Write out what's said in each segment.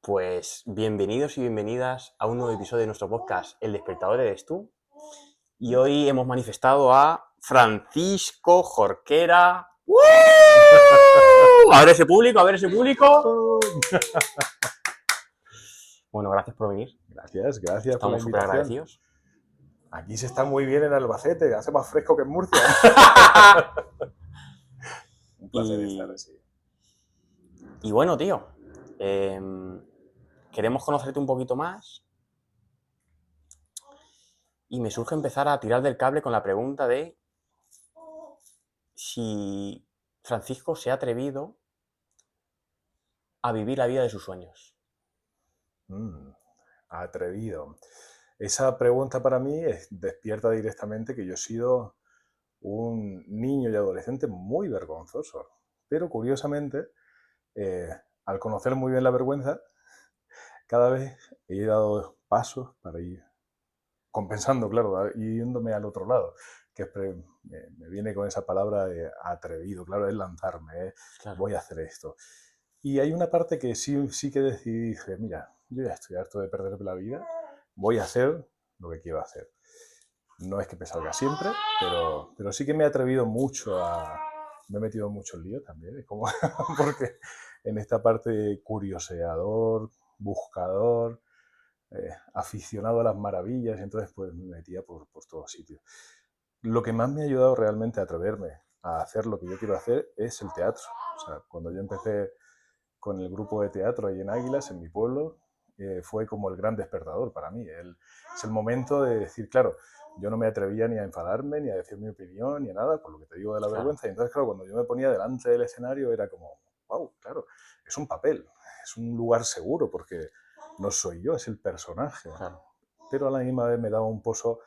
Pues bienvenidos y bienvenidas a un nuevo episodio de nuestro podcast El Despertador eres tú. Y hoy hemos manifestado a Francisco Jorquera. ¡Woo! A ver ese público, a ver ese público. Bueno, gracias por venir. Gracias por la Estamos súper invitación. agradecidos. Aquí se está muy bien en Albacete, hace más fresco que en Murcia. Un placer estar así. Y bueno, tío, queremos conocerte un poquito más. Y me surge empezar a tirar del cable con la pregunta de si Francisco se ha atrevido a vivir la vida de sus sueños. Atrevido. Esa pregunta para mí despierta directamente que yo he sido un niño y adolescente muy vergonzoso. Pero curiosamente, al conocer muy bien la vergüenza, cada vez he dado pasos para ir compensando, claro, yéndome al otro lado, que me viene con esa palabra de atrevido, claro, es lanzarme, Claro. voy a hacer esto. Y hay una parte que sí que decidí, dije, mira, yo ya estoy harto de perderme la vida, voy a hacer lo que quiero hacer. No es que me salga siempre, pero sí que me he atrevido mucho me he metido mucho en lío también, es como, porque en esta parte curioseador, buscador, aficionado a las maravillas, y entonces pues me metía por todos sitios. Lo que más me ha ayudado realmente a atreverme a hacer lo que yo quiero hacer es el teatro. O sea, cuando yo empecé con el grupo de teatro ahí en Águilas, en mi pueblo, fue como el gran despertador para mí. Es el momento de decir, claro, yo no me atrevía ni a enfadarme, ni a decir mi opinión, ni a nada, por lo que te digo de la vergüenza. Y entonces, claro, cuando yo me ponía delante del escenario era como, wow, claro, es un papel, es un lugar seguro, porque no soy yo, es el personaje. Claro. Pero a la misma vez me daba un pozo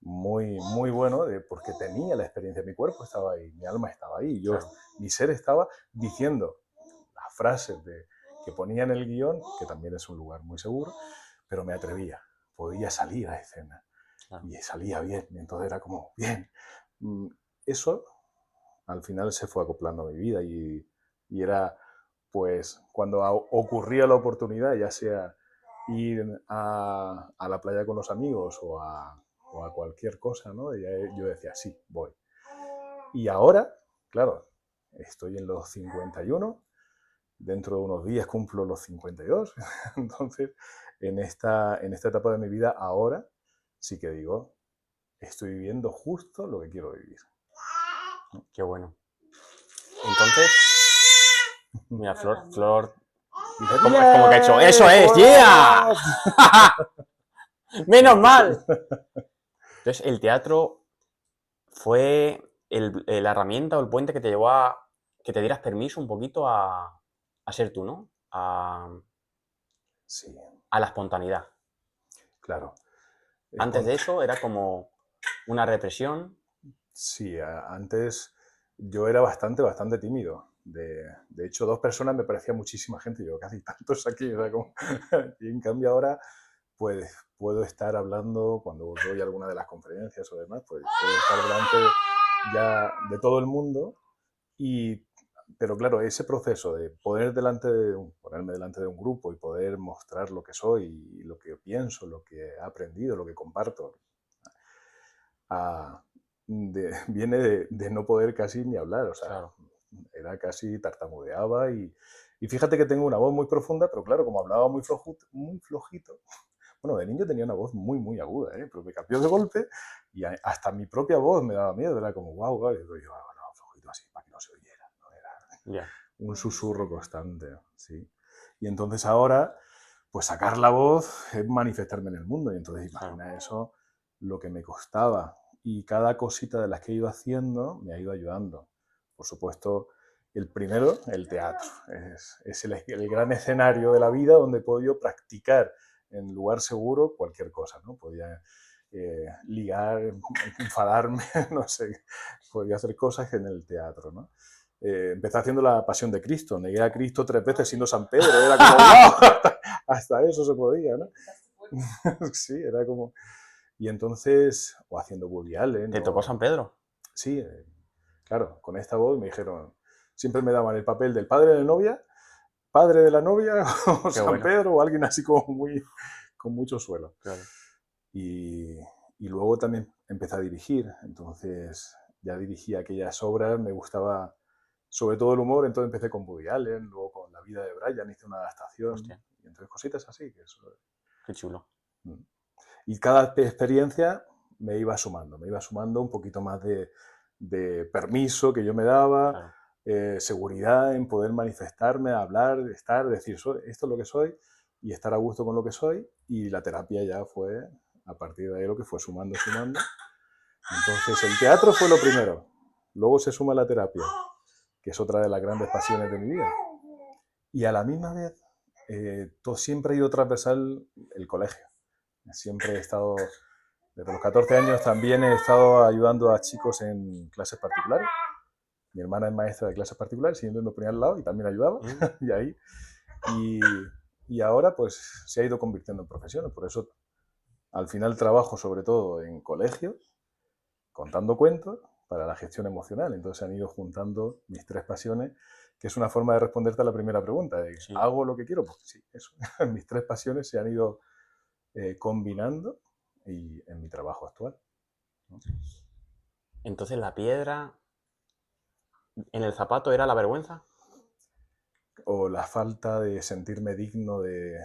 muy bueno, porque tenía la experiencia, mi cuerpo estaba ahí, mi alma estaba ahí, mi ser estaba diciendo las frases que ponía en el guión, que también es un lugar muy seguro, pero me atrevía, podía salir a escena. Claro. Y salía bien, y entonces era como, bien. Eso al final se fue acoplando a mi vida y era, pues, cuando ocurría la oportunidad, ya sea ir a la playa con los amigos o a cualquier cosa, ¿no? Y yo decía, sí, voy. Y ahora, claro, estoy en los 51, dentro de unos días cumplo los 52, entonces en esta etapa de mi vida ahora sí que digo, estoy viviendo justo lo que quiero vivir. Qué bueno. Entonces, mira, Flor, es como que ha hecho, ¡eso es! ¡Yeah! ¡Menos mal! Entonces, el teatro fue la herramienta o el puente que te llevó a que te dieras permiso un poquito a ser tú, ¿no? Sí, A la espontaneidad. claro. Antes de eso era como una represión. Sí, antes yo era bastante tímido. De hecho, 2 personas me parecía muchísima gente. Yo, casi tantos aquí. O sea, como... y en cambio ahora, pues, puedo estar hablando, cuando doy alguna de las conferencias o demás, pues puedo estar delante ya de todo el mundo. Pero claro, ese proceso de ponerme delante de un grupo y poder mostrar lo que soy, y lo que pienso, lo que he aprendido, lo que comparto, viene de no poder casi ni hablar, o sea, Claro. era casi tartamudeaba y fíjate que tengo una voz muy profunda, pero claro, como hablaba muy flojito, bueno, de niño tenía una voz muy aguda, pero me cambió de golpe y hasta mi propia voz me daba miedo, era como, wow, y yo, no, flojito así, para que no se oyera, no era un susurro constante, ¿sí? Y entonces ahora, pues sacar la voz es manifestarme en el mundo, y entonces imagina eso, lo que me costaba, y cada cosita de las que he ido haciendo me ha ido ayudando. Por supuesto, el primero, el teatro, es el gran escenario de la vida donde he podido practicar en lugar seguro cualquier cosa, ¿no? Podía ligar, enfadarme, no sé, podía hacer cosas en el teatro, ¿no? Empecé haciendo la Pasión de Cristo, negué a Cristo 3 veces siendo San Pedro, era como, wow, hasta eso se podía, ¿no? Sí, era como... Y entonces, o haciendo Woody Allen. ¿Te tocó San Pedro? Sí, claro, con esta voz me dijeron, siempre me daban el papel del padre de novia padre de la novia o Qué San bueno. Pedro o alguien así como con mucho suelo. Claro. Y luego también empecé a dirigir, entonces ya dirigí aquellas obras, me gustaba sobre todo el humor, entonces empecé con Woody Allen, luego con La vida de Brian hice una adaptación, Hostia, y entonces cositas así. qué chulo. Mm. Y cada experiencia me iba sumando un poquito más de permiso que yo me daba, Claro. seguridad en poder manifestarme, hablar, estar, decir, esto es lo que soy y estar a gusto con lo que soy. Y la terapia ya fue, a partir de ahí, lo que fue sumando, sumando. Entonces, el teatro fue lo primero. Luego se suma la terapia, que es otra de las grandes pasiones de mi vida. Y a la misma vez, siempre ha ido transversal el colegio. Siempre he estado, desde los 14 años también he estado ayudando a chicos en clases particulares. Mi hermana es maestra de clases particulares y yo me ponía al lado y también ayudaba. Mm. Y ahí. Y, y ahora pues se ha ido convirtiendo en profesión. Por eso al final trabajo sobre todo en colegios, contando cuentos para la gestión emocional. Entonces se han ido juntando mis tres pasiones, que es una forma de responderte a la primera pregunta. Sí. ¿Hago lo que quiero? Pues sí, eso. Mis tres pasiones se han ido combinando y en mi trabajo actual, ¿no? Entonces la piedra en el zapato era la vergüenza. O la falta de sentirme digno de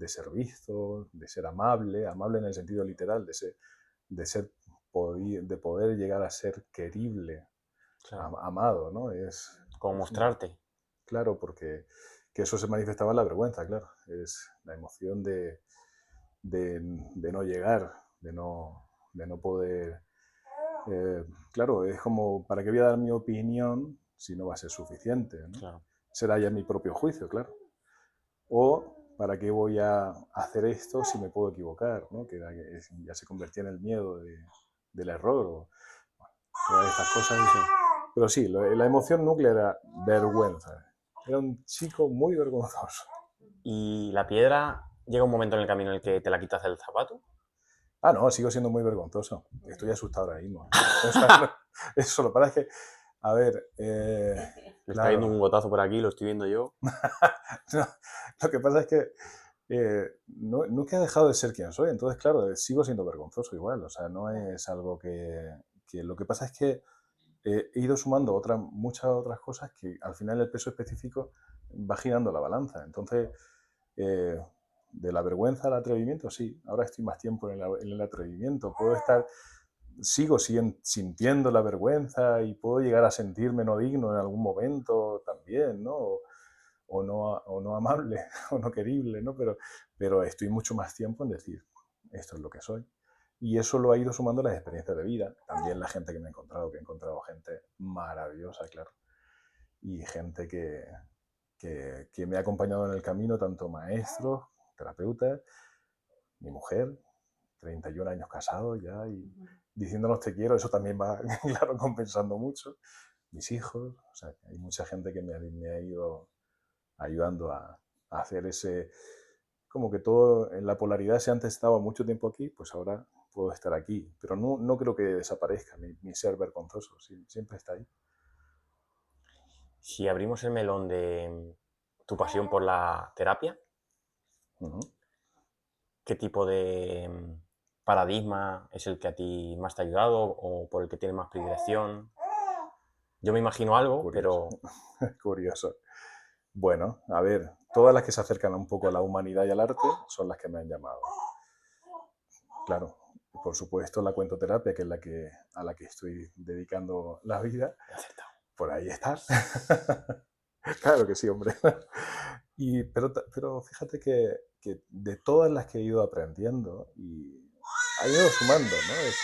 ser visto, de ser amable, amable en el sentido literal, de poder llegar a ser querible, Claro. amado, ¿no? Como Es mostrarte. claro, porque que eso se manifestaba en la vergüenza, claro. Es la emoción de no llegar, de no poder. Claro, es como, ¿para qué voy a dar mi opinión si no va a ser suficiente, ¿no? Claro. Será ya mi propio juicio, claro. O, ¿para qué voy a hacer esto si me puedo equivocar, ¿no? Ya se convertía en el miedo del error, o bueno, todas estas cosas. Pero sí, la emoción núclea era vergüenza. Era un chico muy vergonzoso. Y la piedra llega un momento en el camino en el que te la quitas del zapato. Ah, no, sigo siendo muy vergonzoso. Estoy asustado ahora mismo. O sea, no, eso lo que pasa es que, a ver, Le está yendo un claro, gotazo por aquí, lo estoy viendo yo. no, lo que pasa es que nunca he dejado de ser quien soy, entonces, claro, sigo siendo vergonzoso igual. O sea, no es algo que lo que pasa es que he ido sumando muchas otras cosas que al final el peso específico va girando la balanza. Entonces, eh, de la vergüenza al atrevimiento, sí, ahora estoy más tiempo en el atrevimiento. Sigo sintiendo la vergüenza y puedo llegar a sentirme no digno en algún momento también, ¿no? O no amable o no querible, ¿no? Pero estoy mucho más tiempo en decir, esto es lo que soy. Y eso lo ha ido sumando las experiencias de vida, también la gente que he encontrado gente maravillosa, claro, y gente que me ha acompañado en el camino, tanto maestros, terapeutas, mi mujer, 31 años casado ya, y diciéndonos te quiero, eso también va, claro, compensando mucho. Mis hijos, o sea, hay mucha gente que me ha ido ayudando a hacer como que todo en la polaridad, si antes estaba mucho tiempo aquí, pues ahora puedo estar aquí. Pero no creo que desaparezca mi ser vergonzoso, siempre está ahí. Si abrimos el melón de tu pasión por la terapia, Ujú. ¿qué tipo de paradigma es el que a ti más te ha ayudado o por el que tienes más predilección? Yo me imagino algo, Curioso, pero curioso. Bueno, a ver, todas las que se acercan un poco a la humanidad y al arte son las que me han llamado. Claro, por supuesto la cuentoterapia, que es a la que estoy dedicando la vida, he acertado. por ahí está. Claro que sí, hombre. Pero fíjate que de todas las que he ido aprendiendo y ha ido sumando, ¿no? Es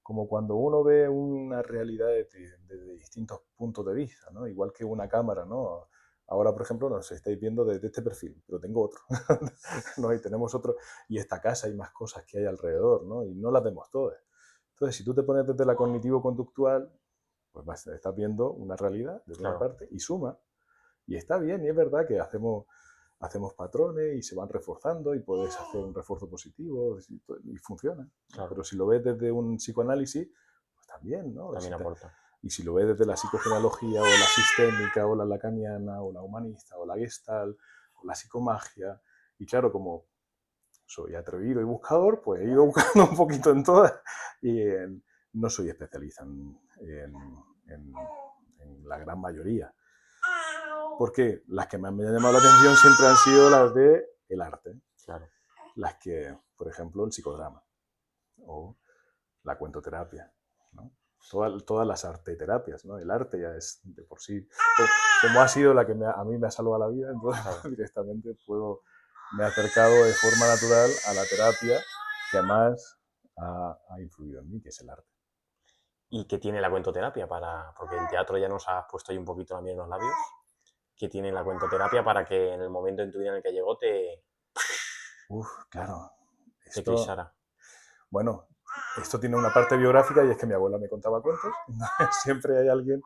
como cuando uno ve una realidad desde distintos puntos de vista, ¿no? Igual que una cámara, ¿no? Ahora, por ejemplo, nos estáis viendo desde este perfil, pero tengo otro, ¿no? Y tenemos otro, y esta casa y más cosas que hay alrededor, ¿no? Y no las vemos todas. Entonces, si tú te pones desde la cognitivo-conductual, pues estás viendo una realidad desde una Claro, parte y suma. Y está bien, y es verdad que hacemos patrones y se van reforzando y puedes hacer un refuerzo positivo y funciona, ¿no? claro, Pero si lo ves desde un psicoanálisis, pues también, ¿no? también aporta. Y si lo ves desde la psicogenealogía, o la sistémica, o la lacaniana, o la humanista, o la gestal, o la psicomagia, y claro, como soy atrevido y buscador, pues he ido buscando un poquito en todas, y no soy especialista en la gran mayoría. Porque las que más me han llamado la atención siempre han sido las de el arte. Claro. Las que, por ejemplo, el psicodrama o la cuentoterapia, ¿no? Todas las arteterapias, ¿no? El arte ya es de por sí, como ha sido la que a mí me ha salvado la vida, entonces Claro. directamente me he acercado de forma natural a la terapia que más ha influido en mí, que es el arte. ¿Y qué tiene la cuentoterapia para...? Porque en teatro ya nos has puesto ahí un poquito la miel en los labios. ¿Qué tiene la cuentoterapia para que en el momento en tu vida en el que llegó te Claro. eclipsara? Bueno, esto tiene una parte biográfica y es que mi abuela me contaba cuentos. Siempre hay alguien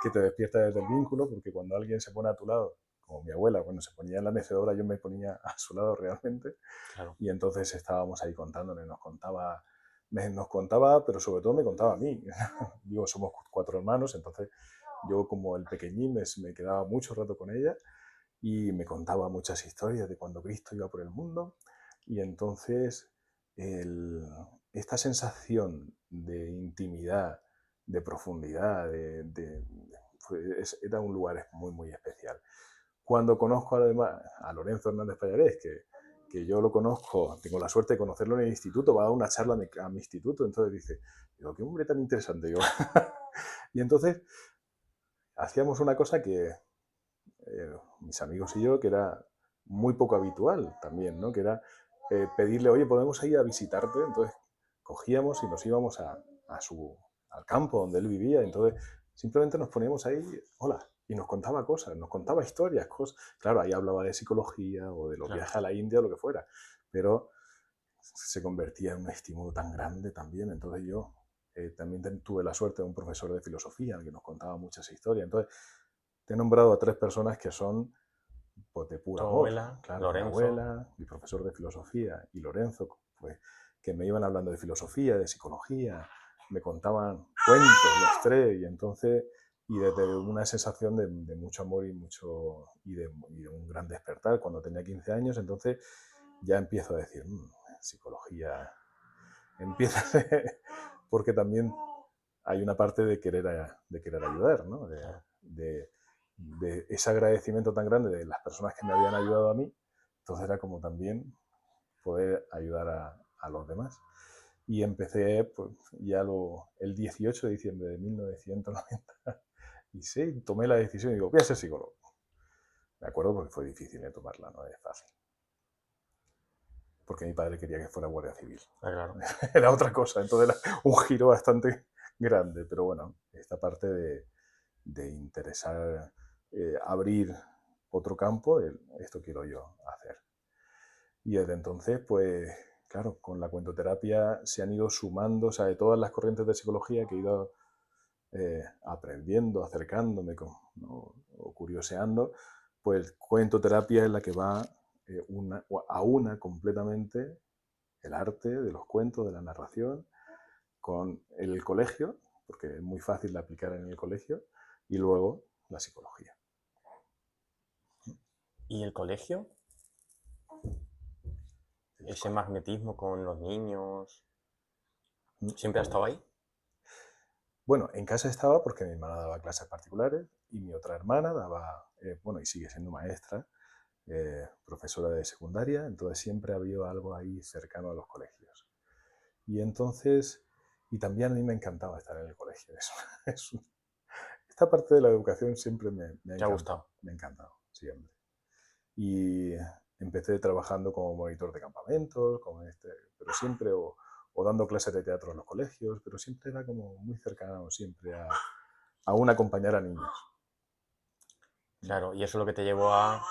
que te despierta desde el vínculo, porque cuando alguien se pone a tu lado, como mi abuela, cuando se ponía en la mecedora, yo me ponía a su lado realmente. Claro. Y entonces estábamos ahí contándole, nos contaba, pero sobre todo me contaba a mí. Digo, somos 4 hermanos, entonces yo como el pequeñín me quedaba mucho rato con ella y me contaba muchas historias de cuando Cristo iba por el mundo. Y entonces esta sensación de intimidad, de profundidad, era un lugar muy, muy especial. Cuando conozco además a Lorenzo Hernández Pallarés, que yo lo conozco, tengo la suerte de conocerlo en el instituto, va a dar una charla a mi instituto, entonces dice, digo, qué hombre tan interesante. Digo. Y entonces hacíamos una cosa que mis amigos y yo, que era muy poco habitual también, ¿no? Que era pedirle, oye, ¿podemos ir a visitarte? Entonces cogíamos y nos íbamos al campo donde él vivía, entonces simplemente nos poníamos ahí, hola, y nos contaba cosas, nos contaba historias, cosas. Claro, ahí hablaba de psicología o de los Claro. viajes a la India o lo que fuera, pero se convertía en un estímulo tan grande también. Entonces yo también tuve la suerte de un profesor de filosofía que nos contaba muchas historias. Entonces te he nombrado a 3 personas que son pues, de puro Tu amor. abuela, Claro, mi Lorenzo. abuela, mi profesor de filosofía y Lorenzo, pues que me iban hablando de filosofía, de psicología, me contaban cuentos los 3 y entonces y desde una sensación de mucho amor y de un gran despertar cuando tenía 15 años, entonces ya empiezo a decir, psicología, empieza porque también hay una parte de querer ayudar, ¿no? Claro. De ese agradecimiento tan grande de las personas que me habían ayudado a mí, entonces era como también poder ayudar a los demás. Y empecé pues, ya el 18 de diciembre de 1996, tomé la decisión y digo, voy a ser psicólogo. Me acuerdo porque fue difícil de tomarla, no es fácil. Porque mi padre quería que fuera guardia civil. Claro. Era otra cosa, entonces era un giro bastante grande, pero bueno, esta parte de interesar, abrir otro campo, esto quiero yo hacer. Y desde entonces, pues claro, con la cuentoterapia se han ido sumando, o sea, de todas las corrientes de psicología que he ido aprendiendo, acercándome ¿no? o curioseando, pues cuentoterapia es la que va a una completamente el arte de los cuentos, de la narración, con el colegio, porque es muy fácil de aplicar en el colegio, y luego la psicología. ¿Y el colegio? Ese magnetismo con los niños, ¿siempre ha estado ahí? Bueno, en casa estaba porque mi hermana daba clases particulares y mi otra hermana daba, bueno, y sigue siendo maestra, profesora de secundaria, entonces siempre ha habido algo ahí cercano a los colegios. Y entonces, y también a mí me encantaba estar en el colegio. Esta parte de la educación siempre me ha ¿Te ha gustado? me ha encantado, siempre. Y empecé trabajando como monitor de campamentos, pero siempre, o dando clases de teatro en los colegios, pero siempre era como muy cercano, siempre a un acompañar a niños. Claro, y eso es lo que te llevó a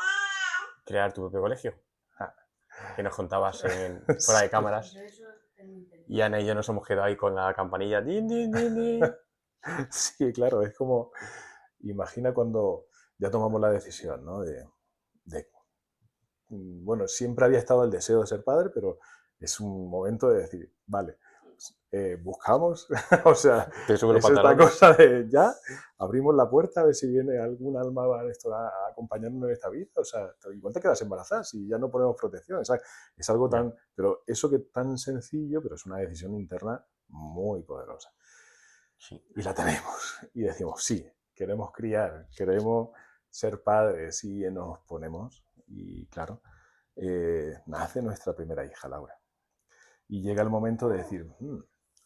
crear tu propio colegio, que nos contabas fuera de cámaras. Y Ana y yo nos hemos quedado ahí con la campanilla. ¡Din, din, din, din! Sí, claro, es como, imagina cuando ya tomamos la decisión, ¿no? Bueno, siempre había estado el deseo de ser padre, pero es un momento de decir, vale, buscamos, o sea, Te sube los es esta pantalones. cosa de ya, abrimos la puerta a ver si viene algún alma a acompañarnos en esta vida, o sea, igual te quedas embarazada si ya no ponemos protección, es algo Ya. tan, pero eso que tan sencillo, pero es una decisión interna muy poderosa. Sí. Y la tenemos, y decimos, sí, queremos criar, queremos ser padres, y nos ponemos, y claro, nace nuestra primera hija, Laura. Y llega el momento de decir,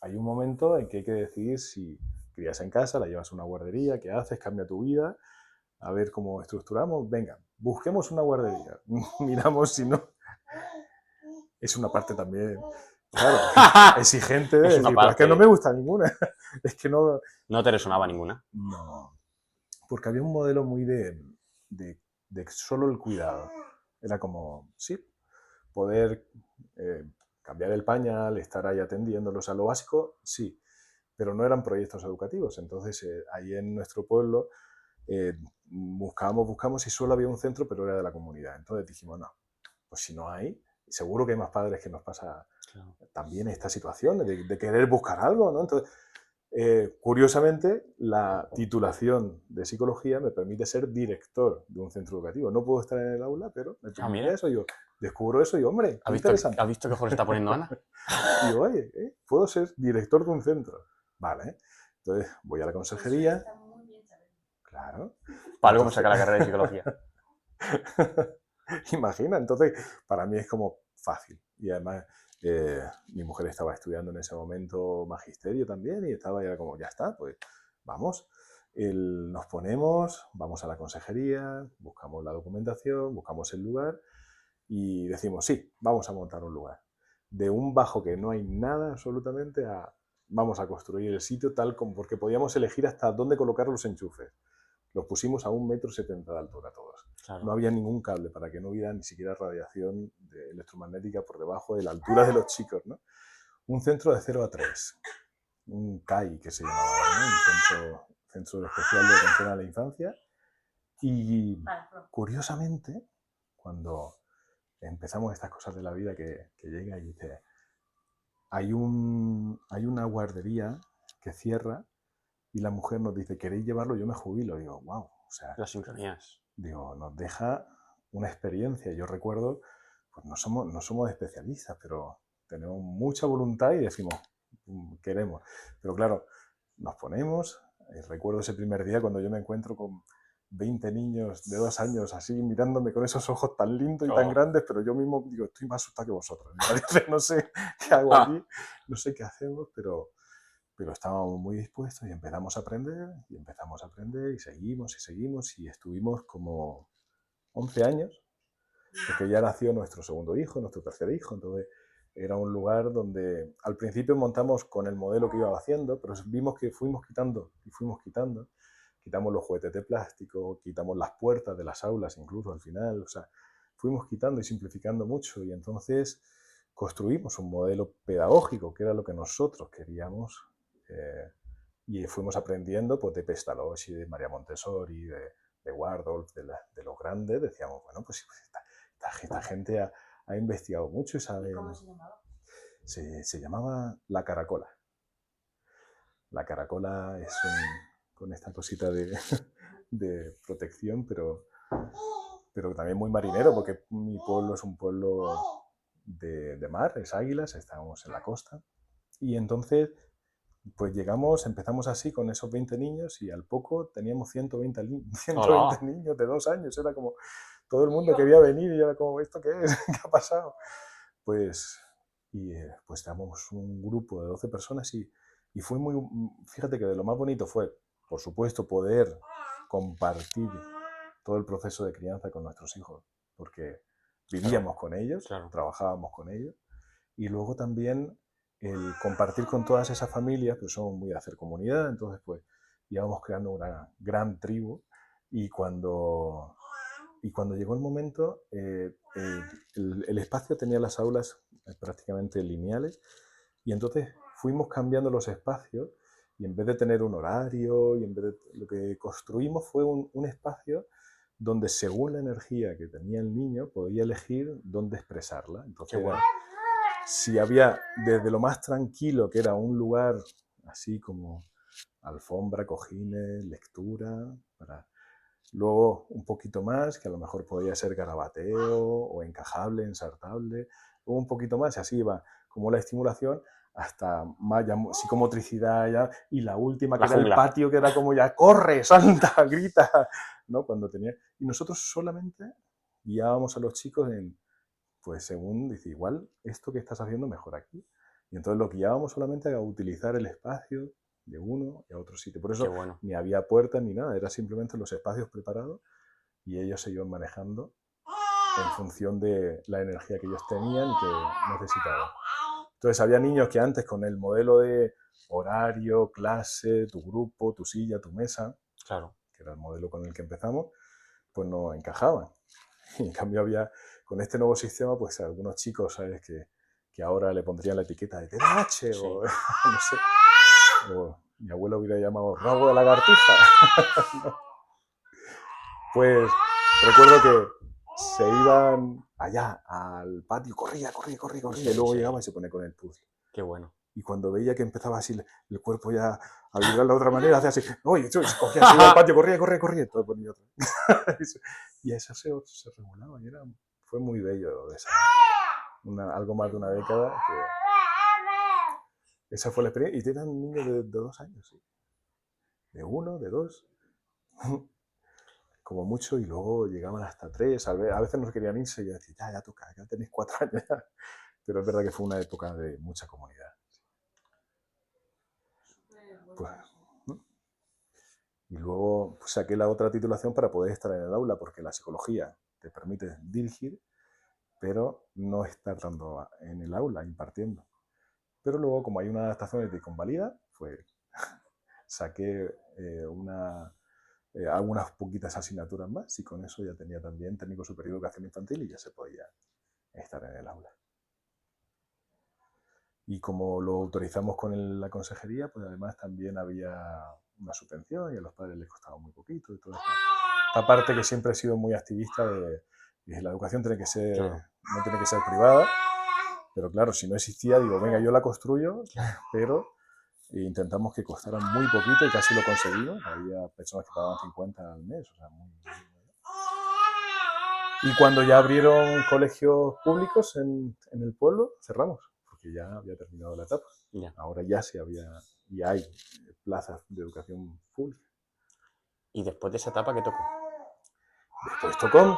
hay un momento en que hay que decidir si crías en casa, la llevas a una guardería, qué haces, cambia tu vida, a ver cómo estructuramos. Venga, busquemos una guardería, miramos si no. Es una parte también, claro, exigente de Es una decir, pero es que no me parte. gusta ninguna. Es que no. No te resonaba ninguna. No, porque había un modelo muy de, de solo el cuidado. Era como, sí, poder cambiar el pañal, estar ahí atendiéndolos a lo básico, sí, pero no eran proyectos educativos. Entonces, ahí en nuestro pueblo buscamos y solo había un centro, pero era de la comunidad. Entonces dijimos, no, pues si no hay, seguro que hay más padres que nos pasa Claro. también esta situación de querer buscar algo, ¿no? Entonces, curiosamente, la titulación de psicología me permite ser director de un centro educativo. No puedo estar en el aula, pero me permite eso. Yo descubro eso y, hombre, qué interesante. ¿Has visto qué joder se está poniendo Ana? Y yo, oye, puedo ser director de un centro. Vale. Entonces voy a la consejería. Claro. Para algo me Entonces, saca la carrera de psicología. imagina, entonces para mí es como fácil. Y además mi mujer estaba estudiando en ese momento magisterio también y estaba ya como, ya está, pues vamos. Nos ponemos, vamos a la consejería, buscamos la documentación, buscamos el lugar y decimos, sí, vamos a montar un lugar. De un bajo que no hay nada absolutamente a vamos a construir el sitio tal como, porque podíamos elegir hasta dónde colocar los enchufes. Los pusimos a 1,70 m de altura todos. Claro. No había ningún cable para que no hubiera ni siquiera radiación electromagnética por debajo de la altura de los chicos, ¿no? Un centro de 0 a 3, un CAI que se llamaba, ¿no? Un centro especial de atención a la infancia. Y curiosamente, cuando empezamos estas cosas de la vida que llega y dice, hay una guardería que cierra y la mujer nos dice, ¿queréis llevarlo? Yo me jubilo. Digo, wow, o sea, Las sincronías. digo, nos deja una experiencia. Yo recuerdo, pues no somos especialistas, pero tenemos mucha voluntad y decimos, queremos. Pero claro, nos ponemos, recuerdo ese primer día cuando yo me encuentro con 20 niños de 2 años así mirándome con esos ojos tan lindos y tan grandes, pero yo mismo digo, estoy más asustado que vosotros. Me parece, no sé qué hago aquí, no sé qué hacemos, pero estábamos muy dispuestos y empezamos a aprender y seguimos y estuvimos como 11 años, porque ya nació nuestro segundo hijo, nuestro tercer hijo, entonces era un lugar donde al principio montamos con el modelo que iba haciendo, pero vimos que fuimos quitando y fuimos quitando. Quitamos los juguetes de plástico, quitamos las puertas de las aulas incluso al final, o sea, fuimos quitando y simplificando mucho y entonces construimos un modelo pedagógico que era lo que nosotros queríamos y fuimos aprendiendo pues, de Pestalozzi, de María Montessori, de Waldorf, de los grandes, decíamos, bueno, pues esta gente ha investigado mucho y sabe... ¿Cómo se llamaba? Se llamaba La Caracola. La Caracola es con esta cosita de protección, pero también muy marinero, porque mi pueblo es un pueblo de mar, es Águilas, estábamos en la costa. Y entonces, pues llegamos, empezamos así con esos 20 niños y al poco teníamos 120 niños de 2 años. Era como, todo el mundo quería venir y era como, ¿esto qué es? ¿Qué ha pasado? Pues éramos un grupo de 12 personas y fue muy, fíjate que de lo más bonito fue, por supuesto, poder compartir todo el proceso de crianza con nuestros hijos, porque vivíamos con ellos, trabajábamos con ellos, y luego también el compartir con todas esas familias, pues somos muy de hacer comunidad, entonces pues íbamos creando una gran tribu y cuando llegó el momento, el espacio tenía las aulas prácticamente lineales y entonces fuimos cambiando los espacios y en vez de tener un horario, y en vez de, lo que construimos fue un espacio donde según la energía que tenía el niño podía elegir dónde expresarla. Entonces si había desde lo más tranquilo, que era un lugar así como alfombra, cojines, lectura, para luego un poquito más, que a lo mejor podía ser garabateo o encajable, ensartable, luego un poquito más, y así iba como la estimulación hasta más ya, psicomotricidad ya, y la última que La era el jungla. patio, que era como ya corre, salta, grita, ¿no? Cuando tenía... Y nosotros solamente guiábamos a los chicos en, pues según dice, igual esto que estás haciendo mejor aquí. Y entonces lo guiábamos solamente a utilizar el espacio de uno y a otro sitio. Por Qué eso bueno. ni había puertas ni nada, era simplemente los espacios preparados y ellos se iban manejando en función de la energía que ellos tenían y que necesitaban. Entonces había niños que antes con el modelo de horario, clase, tu grupo, tu silla, tu mesa, Claro. que era el modelo con el que empezamos, pues no encajaban. Y en cambio había, con este nuevo sistema, pues algunos chicos, ¿sabes? Que ahora le pondrían la etiqueta de TDAH Sí. o no sé, o mi abuelo hubiera llamado rabo de lagartija. Pues recuerdo que se iban allá al patio, corría, y luego llegaba y se ponía con el puzzle. Qué bueno. Y cuando veía que empezaba así el cuerpo ya a vibrar de otra manera, hacía así, oye, cogía, se iba al patio, corría, entonces ponía otra. Y eso se regulaba y fue muy bello, algo más de una década. Esa fue la experiencia. Y eran niños de 2 años, ¿sí? De 1, de 2, como mucho, y luego llegaban hasta 3. A veces no querían irse y yo decía, ya toca, ya tenéis 4 años ya. Pero es verdad que fue una época de mucha comunidad. Pues, y luego saqué la otra titulación para poder estar en el aula, porque la psicología te permite dirigir, pero no estar dando en el aula, impartiendo. Pero luego, como hay una adaptación de convalida, pues saqué algunas poquitas asignaturas más y con eso ya tenía también técnico superior de educación infantil y ya se podía estar en el aula. Y como lo autorizamos con la consejería, pues además también había una subvención y a los padres les costaba muy poquito y todo esto. Esta parte que siempre he sido muy activista de la educación tiene que ser, Claro. no tiene que ser privada, pero claro, si no existía, digo, venga, yo la construyo, pero intentamos que costara muy poquito y casi lo conseguimos. Había personas que pagaban 50 al mes, o sea, muy... Y cuando ya abrieron colegios públicos en el pueblo, cerramos, porque ya había terminado la etapa. Ya. Ahora ya y hay plazas de educación pública. ¿Y después de esa etapa qué tocó? Después tocó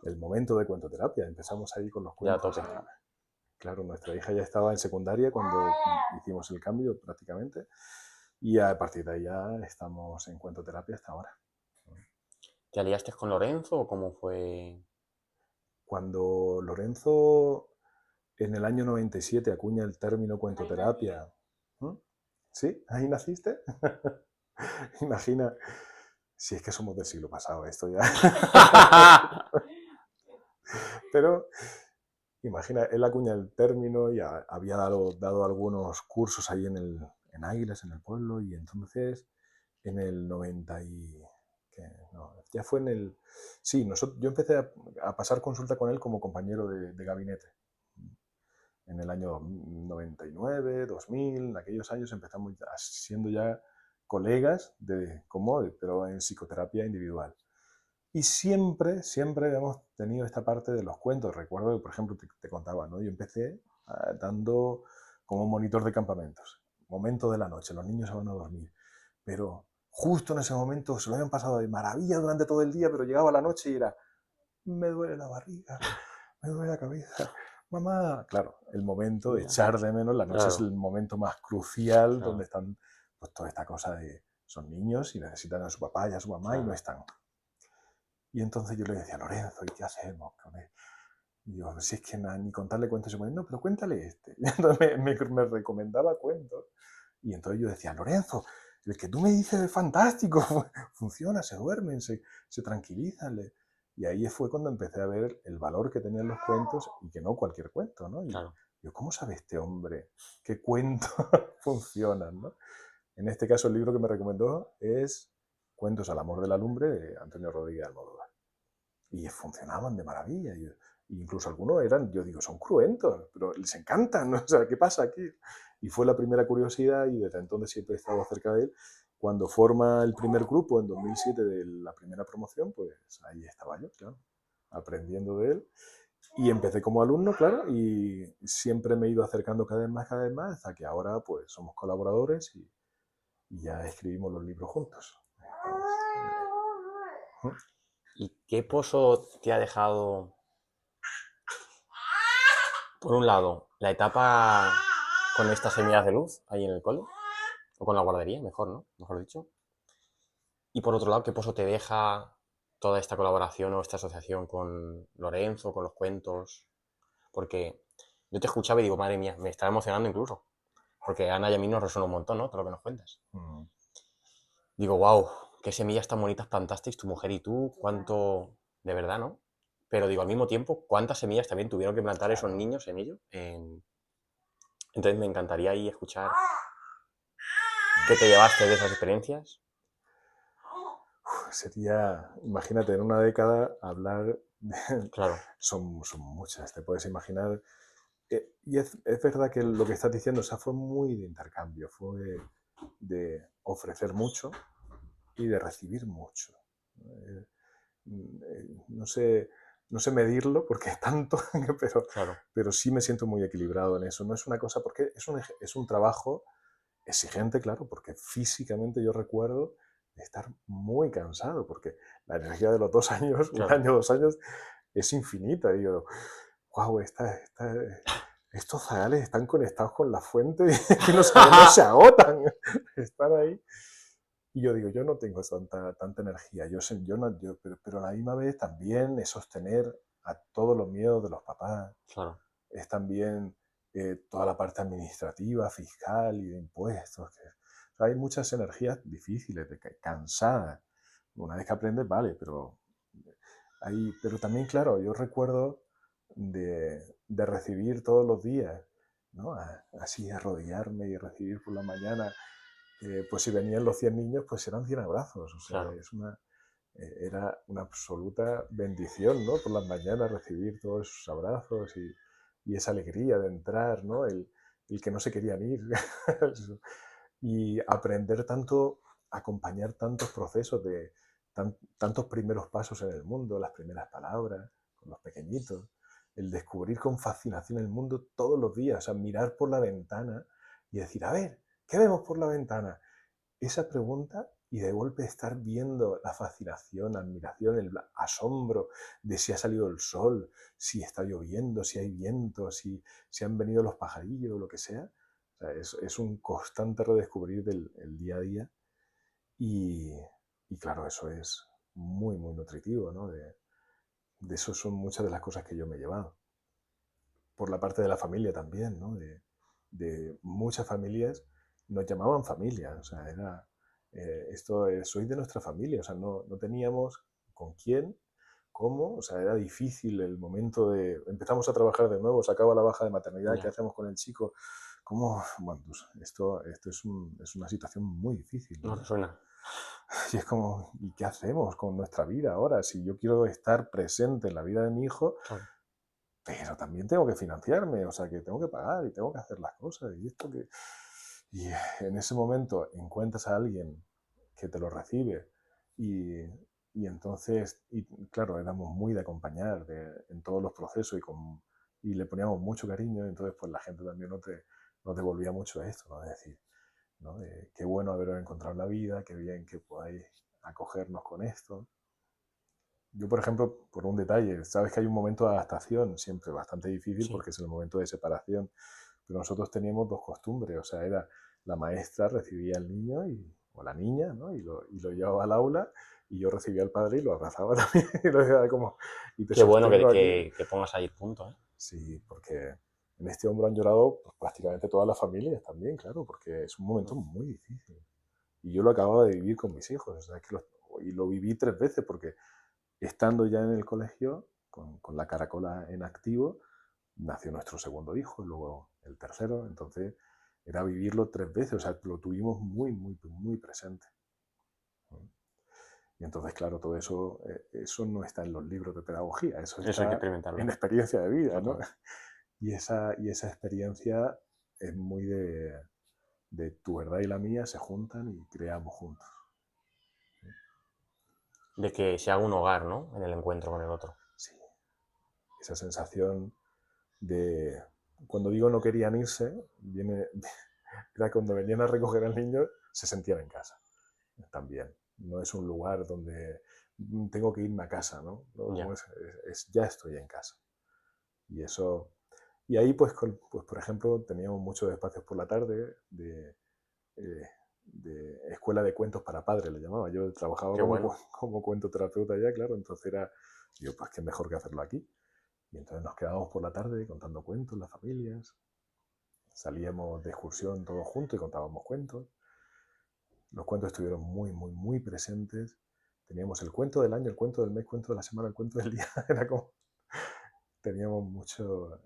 el momento de cuentoterapia. Empezamos ahí con los Ya a cuentos. tope. Claro, nuestra hija ya estaba en secundaria cuando hicimos el cambio prácticamente. Y a partir de ahí ya estamos en cuentoterapia hasta ahora. ¿Te aliaste con Lorenzo o cómo fue? Cuando Lorenzo en el año 97 acuña el término cuentoterapia. ¿Sí? ¿Ahí naciste? Imagina. Si es que somos del siglo pasado, esto ya. Pero imagina, él acuña el término y había dado algunos cursos ahí en Águilas, en el pueblo, y entonces en el 90 y... No, ya fue en el... Sí, yo empecé a pasar consulta con él como compañero de gabinete. En el año 99, 2000, en aquellos años empezamos siendo ya colegas pero en psicoterapia individual. Y siempre hemos tenido esta parte de los cuentos. Recuerdo que, por ejemplo, te contaba, ¿no? Yo empecé dando como monitor de campamentos. Momento de la noche, los niños se van a dormir. Pero justo en ese momento se lo habían pasado de maravilla durante todo el día, pero llegaba la noche y era, me duele la barriga, me duele la cabeza, mamá. Claro, el momento de echar de menos, la noche es Claro. el momento más crucial Claro. donde están pues toda esta cosa de son niños y necesitan a su papá y a su mamá y no están. Y entonces yo le decía, Lorenzo, ¿y qué hacemos con él? Y yo, si es que ni contarle cuentos, y yo, no, pero cuéntale este. Y entonces me recomendaba cuentos. Y entonces yo decía, Lorenzo, el que tú me dices es fantástico, funciona, se duermen, se tranquilizan. Y ahí fue cuando empecé a ver el valor que tenían los cuentos y que no cualquier cuento, ¿no? Y Claro. yo, ¿cómo sabe este hombre qué cuentos funcionan, ¿no? En este caso, el libro que me recomendó es Cuentos al amor de la lumbre de Antonio Rodríguez Almodóvar. Y funcionaban de maravilla. Y incluso algunos eran, yo digo, son cruentos, pero les encantan, ¿no? O sea, ¿qué pasa aquí? Y fue la primera curiosidad y desde entonces siempre he estado cerca de él. Cuando forma el primer grupo en 2007 de la primera promoción, pues ahí estaba yo, claro, aprendiendo de él. Y empecé como alumno, claro, y siempre me he ido acercando cada vez más, hasta que ahora pues somos colaboradores y ya escribimos los libros juntos. ¿Y qué pozo te ha dejado, por un lado, la etapa con estas semillas de luz ahí en el cole? O con la guardería, mejor, ¿no? Mejor dicho. Y por otro lado, ¿qué pozo te deja toda esta colaboración o esta asociación con Lorenzo, con los cuentos? Porque yo te escuchaba y digo, madre mía, me está emocionando incluso. Porque a Ana y a mí nos resuena un montón, ¿no? Todo lo que nos cuentas. Digo, wow, qué semillas tan bonitas plantasteis tu mujer y tú, cuánto, de verdad, ¿no? Pero digo, al mismo tiempo, ¿cuántas semillas también tuvieron que plantar esos niños en ello? Entonces me encantaría ahí escuchar qué te llevaste de esas experiencias. Sería, imagínate, en una década hablar, Claro, son muchas, te puedes imaginar. Y es verdad que lo que estás diciendo, o sea, fue muy de intercambio, fue de ofrecer mucho y de recibir mucho. Eh, no sé, no sé medirlo porque es tanto, pero, claro, pero sí me siento muy equilibrado en eso. No es una cosa, porque es un trabajo exigente, claro, porque físicamente yo recuerdo estar muy cansado, porque la energía de los 2 años, un claro. año, 2 años, es infinita. Y yo, wow, estos zagales están conectados con la fuente y no se agotan. Están ahí. Y yo digo, yo no tengo tanta energía, yo no, pero a la misma vez también es sostener a todos los miedos de los papás, Claro, es también toda la parte administrativa, fiscal y de impuestos. O sea, hay muchas energías difíciles, cansadas. Una vez que aprendes, vale, pero también, claro, yo recuerdo de recibir todos los días, ¿no? Así arrodillarme y recibir por la mañana, pues si venían los 100 niños, pues eran 100 abrazos. O sea, claro. era una absoluta bendición, ¿no? Por las mañanas recibir todos esos abrazos y esa alegría de entrar, ¿no? El que no se querían ir. Y aprender tanto, acompañar tantos procesos de tantos primeros pasos en el mundo, las primeras palabras, con los pequeñitos, el descubrir con fascinación el mundo todos los días, o sea, mirar por la ventana y decir, a ver, ¿qué vemos por la ventana? Esa pregunta y de golpe estar viendo la fascinación, la admiración, el asombro de si ha salido el sol, si está lloviendo, si hay viento, si han venido los pajarillos, lo que sea. O sea, es un constante redescubrir del el día a día y, y claro, eso es muy, muy nutritivo, ¿no? De eso son muchas de las cosas que yo me he llevado. Por la parte de la familia también, ¿no? De muchas familias nos llamaban familia, o sea, soy de nuestra familia, o sea, no teníamos con quién, cómo, o sea, era difícil el momento de, empezamos a trabajar de nuevo, se acaba la baja de maternidad, ¿qué Ya, hacemos con el chico? ¿Cómo? Bueno, pues esto es una situación muy difícil, no ¿no? resuena. Y es como, ¿y qué hacemos con nuestra vida ahora? Si yo quiero estar presente en la vida de mi hijo, Claro, pero también tengo que financiarme, o sea, que tengo que pagar y tengo que hacer las cosas. Y en ese momento encuentras a alguien que te lo recibe y, y entonces, y claro, éramos muy de acompañar en todos los procesos y le poníamos mucho cariño, y entonces pues la gente también nos devolvía mucho esto, ¿no? De decir, ¿no? Qué bueno haberos encontrado en la vida, qué bien que podáis acogernos con esto. Yo, por ejemplo, por un detalle, sabes que hay un momento de adaptación siempre bastante difícil sí. porque es el momento de separación, pero nosotros teníamos dos costumbres, o sea, era la maestra recibía al niño o la niña, ¿no? Y lo llevaba al aula y yo recibía al padre y lo abrazaba también y lo dejaba como, y te Qué bueno sostengo aquí. que pongas ahí el punto, ¿eh? Sí, porque en este hombro han llorado pues, prácticamente todas las familias también, claro, porque es un momento muy difícil. Y yo lo acababa de vivir con mis hijos, o sea, y lo viví 3 veces porque estando ya en el colegio, con la caracola en activo, nació nuestro segundo hijo, luego el tercero, entonces era vivirlo 3 veces, o sea, lo tuvimos muy, muy, muy presente. Y entonces, claro, todo eso, eso no está en los libros de pedagogía, eso Eso hay que está experimentarlo. en experiencia de vida, ¿no? Total. Y esa experiencia es muy de tu verdad y la mía se juntan y creamos juntos. De que se haga un hogar, ¿no? En el encuentro con el otro. Sí, esa sensación de... Cuando digo no querían irse, era cuando venían a recoger al niño, se sentían en casa también. No es un lugar donde tengo que irme a casa, ¿no? Ya. Ya estoy en casa. Y eso... Y ahí, pues, por ejemplo, teníamos muchos espacios por la tarde eh, de escuela de cuentos para padres, le llamaba. Yo trabajaba Qué bueno. como cuentoterapeuta ya, claro, entonces digo, pues qué mejor que hacerlo aquí. Y entonces nos quedábamos por la tarde contando cuentos, las familias, salíamos de excursión todos juntos y contábamos cuentos. Los cuentos estuvieron muy, muy, muy presentes. Teníamos el cuento del año, el cuento del mes, el cuento de la semana, el cuento del día. Era como... Teníamos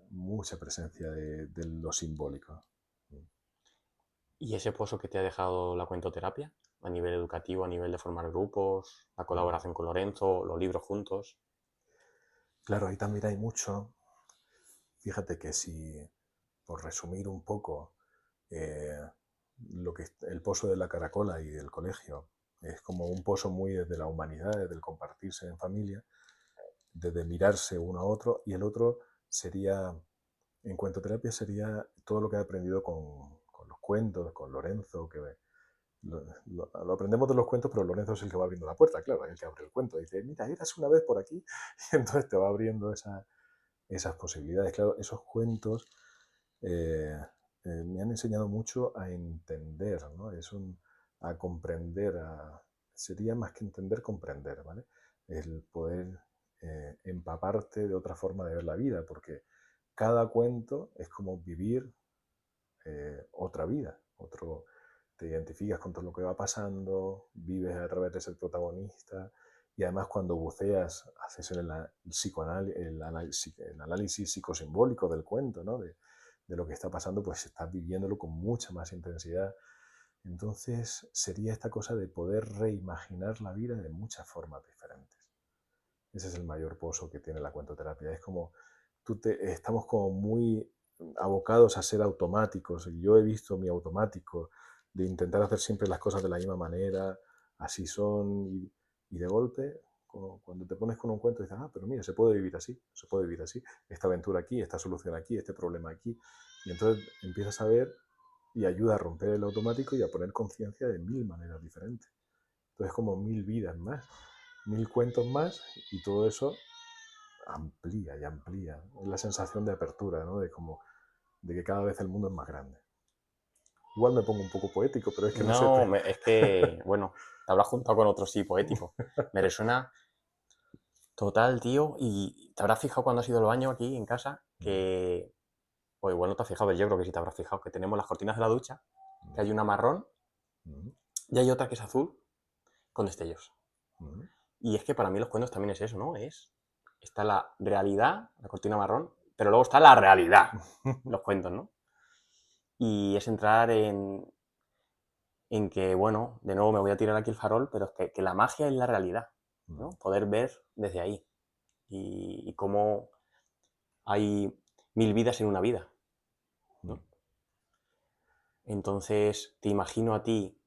mucha presencia de lo simbólico. ¿Y ese pozo que te ha dejado la cuentoterapia? A nivel educativo, a nivel de formar grupos, la colaboración con Lorenzo, los libros juntos. Claro, ahí también hay mucho. Fíjate que si, por resumir un poco, eh, el pozo de la caracola y del colegio es como un pozo muy desde la humanidad, desde el compartirse en familia, desde mirarse uno a otro, y el otro sería, en cuentoterapia, sería todo lo que he aprendido con los cuentos, con Lorenzo, que lo aprendemos de los cuentos, pero Lorenzo es el que va abriendo la puerta, claro, es el que abre el cuento. Dice, mira, eras una vez por aquí, y entonces te va abriendo esas posibilidades. Claro, esos cuentos eh, me han enseñado mucho a entender, ¿no? A comprender, sería más que entender, comprender, ¿vale? El poder empaparte de otra forma de ver la vida, porque cada cuento es como vivir otra vida, te identificas con todo lo que va pasando, vives a través de ser protagonista y además cuando buceas haces el análisis psicosimbólico del cuento, ¿no? De lo que está pasando, pues estás viviéndolo con mucha más intensidad. Entonces sería esta cosa de poder reimaginar la vida de muchas formas diferentes. Ese es el mayor pozo que tiene la cuentoterapia. Es como estamos como muy abocados a ser automáticos. Yo he visto mi automático de intentar hacer siempre las cosas de la misma manera, así son, y de golpe, cuando te pones con un cuento, dices, pero mira, se puede vivir así, se puede vivir así, esta aventura aquí, esta solución aquí, este problema aquí. Y entonces empiezas a ver y ayuda a romper el automático y a poner conciencia de mil maneras diferentes. Entonces, como mil vidas más, mil cuentos más, y todo eso amplía y amplía. Es la sensación de apertura, ¿no? De que cada vez el mundo es más grande. Igual me pongo un poco poético, pero es que no sé. No, es que, bueno, te habrás juntado con otro sí poético. Me resuena total, tío. Y te habrás fijado cuando has ido al baño aquí en casa que. O igual no te has fijado, pero yo creo que sí te habrás fijado que tenemos las cortinas de la ducha, que hay una marrón y hay otra que es azul con destellos. Y es que para mí los cuentos también es eso, ¿no? Está la realidad, la cortina marrón, pero luego está la realidad, los cuentos, ¿no? Y es entrar en que, bueno, de nuevo me voy a tirar aquí el farol, pero es que la magia es la realidad, ¿no? Poder ver desde ahí y cómo hay mil vidas en una vida, ¿no? Entonces te imagino a ti,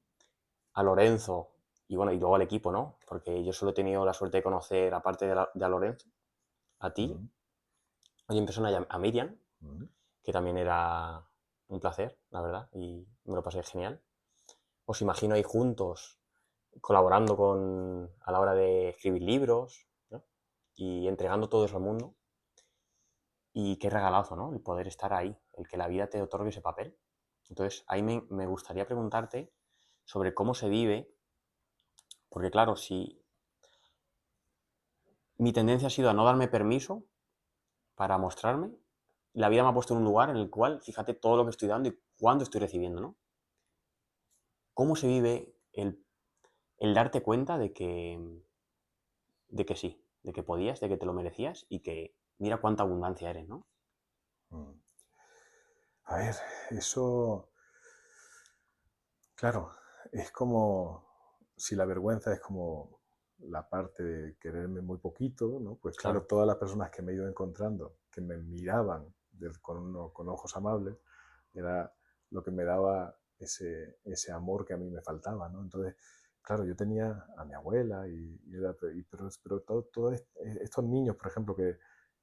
a Lorenzo y bueno, y luego al equipo, ¿no? Porque yo solo he tenido la suerte de conocer, aparte de a Lorenzo, a ti, y en persona a Miriam, que también era un placer, la verdad, y me lo pasé genial. Os imagino ahí juntos, colaborando a la hora de escribir libros, ¿no? Y entregando todo eso al mundo. Y qué regalazo, ¿no? El poder estar ahí, el que la vida te otorgue ese papel. Entonces, ahí me gustaría preguntarte sobre cómo se vive, porque claro, si mi tendencia ha sido a no darme permiso para mostrarme, la vida me ha puesto en un lugar en el cual, fíjate todo lo que estoy dando y cuándo estoy recibiendo, ¿no? ¿Cómo se vive el darte cuenta de que sí, de que podías, de que te lo merecías y que mira cuánta abundancia eres, ¿no? A ver, eso, claro, es como si la vergüenza es como la parte de quererme muy poquito, ¿no? Pues claro, Claro. todas las personas que me he ido encontrando, que me miraban con ojos amables, era lo que me daba ese amor que a mí me faltaba, ¿no? Entonces, claro, yo tenía a mi abuela, pero todos estos niños, por ejemplo, que,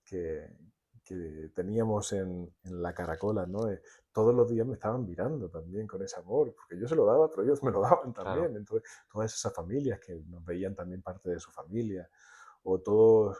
que teníamos en la Caracola, ¿no? Todos los días me estaban mirando también con ese amor, porque yo se lo daba, pero ellos me lo daban Claro. también. Entonces, todas esas familias que nos veían también parte de su familia, o todos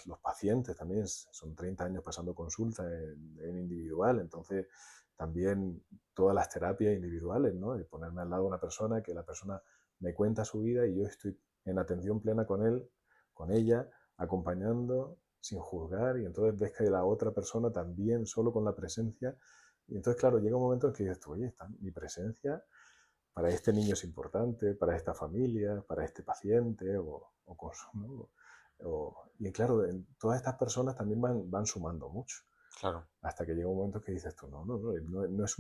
los pacientes también, son 30 años pasando consulta en individual, entonces también todas las terapias individuales, ¿no? De ponerme al lado de una persona, que la persona me cuenta su vida y yo estoy en atención plena con él, con ella, acompañando, sin juzgar, y entonces ves que la otra persona también, solo con la presencia, y entonces, claro, llega un momento en que dices tú, oye, mi presencia para este niño es importante, para esta familia, para este paciente, ¿no? Y claro, todas estas personas también van sumando mucho, Claro. hasta que llega un momento que dices tú, no es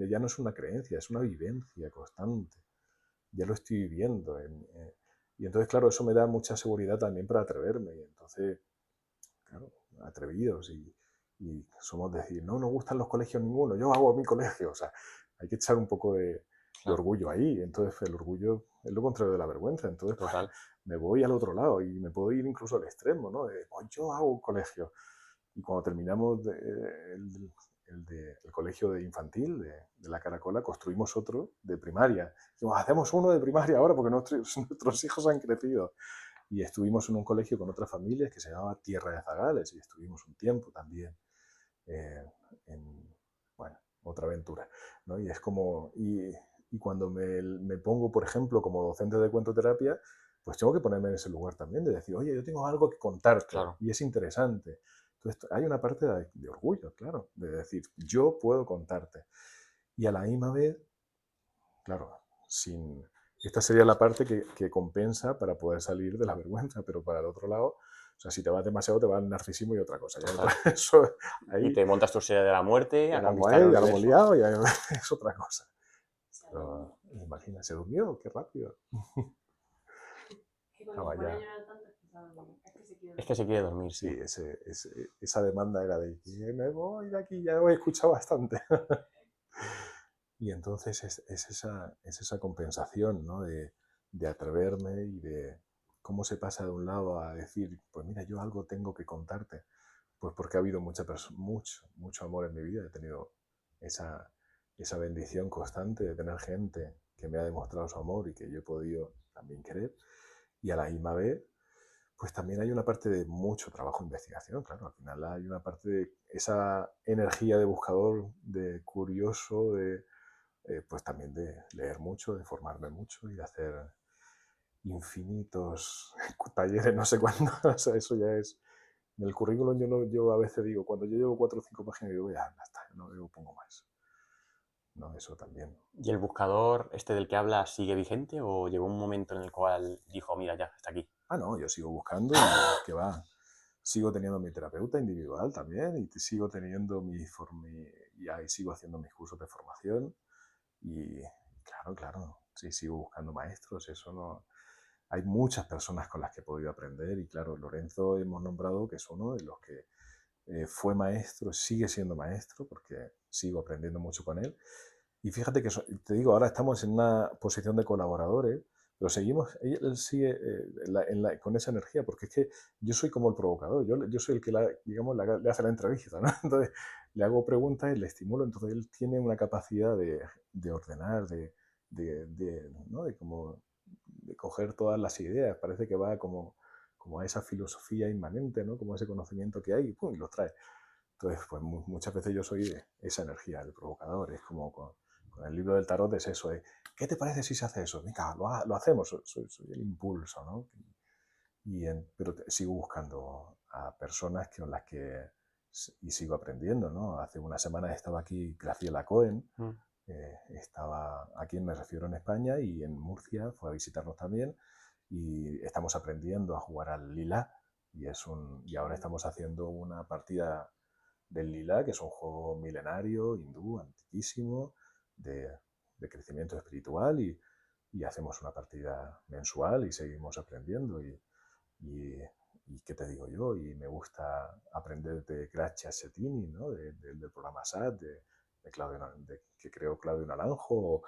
ya no es una creencia, es una vivencia constante, ya lo estoy viviendo. Y entonces, claro, eso me da mucha seguridad también para atreverme, y entonces, claro, atrevidos, y somos decir, no nos gustan los colegios ninguno, yo hago mi colegio, o sea, hay que echar un poco de Claro. orgullo ahí. Entonces el orgullo es lo contrario de la vergüenza, entonces pues Total. me voy al otro lado y me puedo ir incluso al extremo, ¿no? Pues yo hago un colegio, y cuando terminamos el colegio de infantil de la Caracola, construimos otro de primaria. Dijimos, hacemos uno de primaria ahora porque nuestros hijos han crecido. Y estuvimos en un colegio con otras familias que se llamaba Tierra de Zagales, y estuvimos un tiempo también eh, en, bueno, otra aventura, ¿no? Y es como, y cuando me pongo, por ejemplo, como docente de cuentoterapia, pues tengo que ponerme en ese lugar también, de decir, oye, yo tengo algo que contarte, Claro. y es interesante. Entonces, hay una parte de orgullo, claro, de decir, yo puedo contarte. Y a la misma vez, claro, sin... Esta sería la parte que compensa para poder salir de la vergüenza, pero para el otro lado, o sea, si te vas demasiado, te va el narcisismo y otra cosa. Ya Total. eso, Y ahí te montas tu serie de la muerte a ya la hemos, conquistar el ya lo hemos universo. liado, ya es otra cosa. Pero imagina, se durmió, qué rápido. Estaba ya. Es que se quiere dormir, Sí, sí. esa demanda era de que me voy de aquí, ya lo he escuchado bastante. Y entonces es esa compensación, ¿no? De atreverme, y de cómo se pasa de un lado a decir, pues mira, yo algo tengo que contarte. Pues porque ha habido mucho amor en mi vida. He tenido esa, esa bendición constante de tener gente que me ha demostrado su amor y que yo he podido también querer. Y a la misma vez, pues también hay una parte de mucho trabajo de investigación, claro. Al final hay una parte de esa energía de buscador, de curioso, pues también de leer mucho, de formarme mucho y de hacer infinitos talleres, no sé cuándo. O sea, eso ya es... En el currículum yo a veces digo, cuando yo llevo 4 o 5 páginas, digo, ya está, no digo, pongo más. No, eso también. ¿Y el buscador este del que habla sigue vigente o llegó un momento en el cual dijo, mira, ya, hasta aquí? Ah, no, yo sigo buscando, y que va. Sigo teniendo mi terapeuta individual también, y sigo teniendo y ahí sigo haciendo mis cursos de formación. Y claro, claro, sí, sigo buscando maestros, eso no... Hay muchas personas con las que he podido aprender, y claro, Lorenzo hemos nombrado que es uno de los que fue maestro, sigue siendo maestro, porque sigo aprendiendo mucho con él. Y fíjate que, te digo, ahora estamos en una posición de colaboradores, pero seguimos, él sigue con esa energía, porque es que yo soy como el provocador, yo soy el que, digamos, le hace la entrevista, ¿no? Entonces le hago preguntas y le estimulo, entonces él tiene una capacidad de ordenar, ¿no? De coger todas las ideas, parece que va como a esa filosofía inmanente, ¿no? Como ese conocimiento que hay, y ¡pum!, y lo trae. Entonces, pues muchas veces yo soy esa energía, el provocador. Es como con el libro del tarot, es eso, ¿qué te parece si se hace eso? Venga, lo hacemos, soy el impulso, ¿no? Pero sigo buscando a personas con las que y sigo aprendiendo, ¿no? Hace unas semanas estaba aquí Graciela Cohen, Mm. estaba aquí, me refiero, en España, y en Murcia fue a visitarnos también, y estamos aprendiendo a jugar al lila, y ahora estamos haciendo una partida del lila, que es un juego milenario, hindú, antiquísimo, de, de crecimiento espiritual, y hacemos una partida mensual y seguimos aprendiendo. Y, y ¿qué te digo yo? Y me gusta aprender de Grazia Settini, ¿no? Del programa SAT, que creó Claudio Naranjo,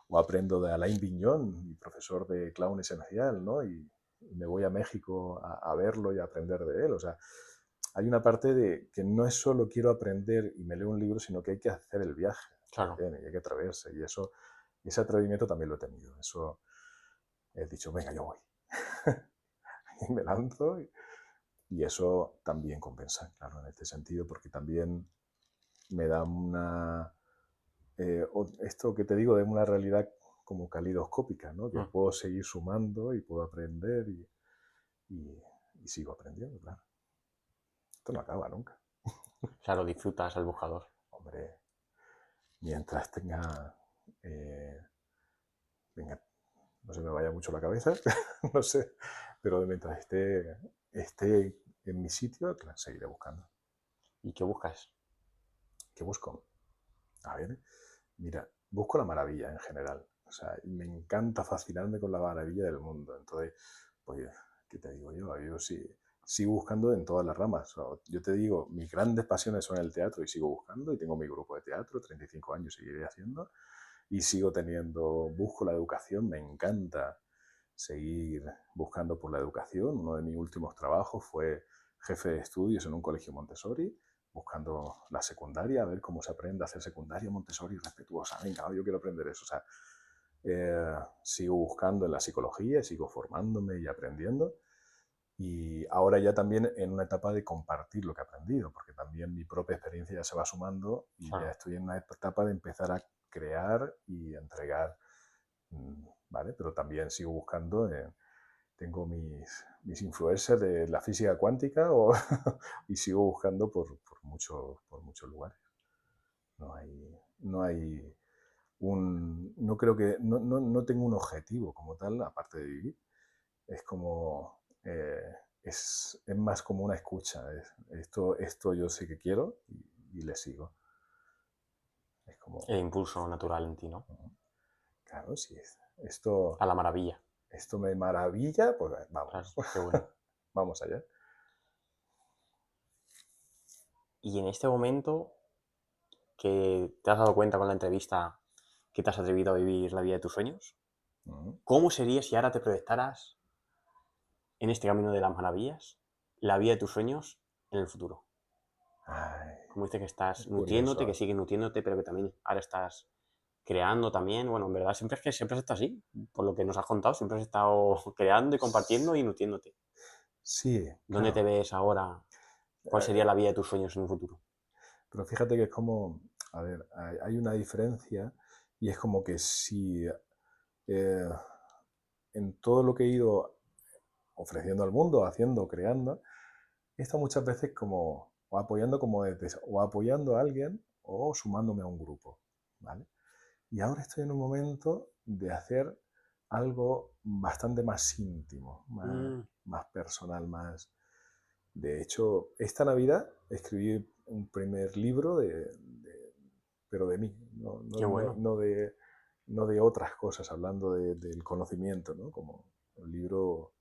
o aprendo de Alain Vignon, mi profesor de clown esencial, ¿no? Y me voy a México a verlo y a aprender de él. O sea, hay una parte de que no es solo quiero aprender y me leo un libro, sino que hay que hacer el viaje Claro. también, y hay que atreverse. Y eso, ese atrevimiento también lo he tenido. Eso he dicho, venga, yo voy. Y me lanzo y eso también compensa, claro, en este sentido, porque también me da esto que te digo, de una realidad como calidoscópica, ¿no? Que Mm. puedo seguir sumando y puedo aprender y, y sigo aprendiendo, claro. Esto no acaba nunca. Claro, disfrutas al buscador. Hombre, mientras tenga, eh, venga, no se me vaya mucho la cabeza, no sé, pero mientras esté en mi sitio, claro, seguiré buscando. ¿Y qué buscas? ¿Qué busco? A ver, mira, busco la maravilla en general. O sea, me encanta fascinarme con la maravilla del mundo. Entonces, pues, ¿qué te digo yo? Yo sí, sigo buscando en todas las ramas. O sea, yo te digo, mis grandes pasiones son el teatro y sigo buscando y tengo mi grupo de teatro, 35 años seguiré haciendo y sigo teniendo, busco la educación, me encanta seguir buscando por la educación. Uno de mis últimos trabajos fue jefe de estudios en un colegio Montessori, buscando la secundaria, a ver cómo se aprende a hacer secundaria Montessori respetuosa. Venga, yo quiero aprender eso. O sea, sigo buscando en la psicología, sigo formándome y aprendiendo. Y ahora ya también en una etapa de compartir lo que he aprendido, porque también mi propia experiencia ya se va sumando y ya Claro. estoy en una etapa de empezar a crear y entregar, ¿vale? Pero también sigo buscando, tengo mis influencers de la física cuántica y sigo buscando por muchos lugares. No hay no creo que, no tengo un objetivo como tal, aparte de vivir. Es como, es más como una escucha. Esto yo sé que quiero y le sigo. Es El como, impulso natural en ti, ¿no? claro, si esto, A la maravilla. esto me maravilla, pues Claro, vamos, qué bueno. vamos allá. Y en este momento que te has dado cuenta con la entrevista que te has atrevido a vivir la vida de tus sueños, Mm. ¿cómo sería si ahora te proyectaras en este camino de las maravillas la vida de tus sueños en el futuro? Ay, Como dices que estás es nutriéndote, que curioso. sigues nutriéndote, pero que también ahora estás creando también. Bueno, en verdad siempre es que siempre has estado así, por lo que nos has contado, siempre has estado creando y compartiendo y nutriéndote. Sí, ¿Dónde te claro. ves ahora? ¿Cuál sería la vida de tus sueños en un futuro? Pero fíjate que es como, a ver, hay una diferencia y es como que si eh, en todo lo que he ido ofreciendo al mundo, haciendo, creando, he estado muchas veces como o apoyando o apoyando a alguien o sumándome a un grupo, ¿vale? Y ahora estoy en un momento de hacer algo bastante más íntimo, Mm, más personal, más... De hecho, esta Navidad escribí un primer libro pero de mí, qué bueno. no de otras cosas, hablando del conocimiento, ¿no? Como un libro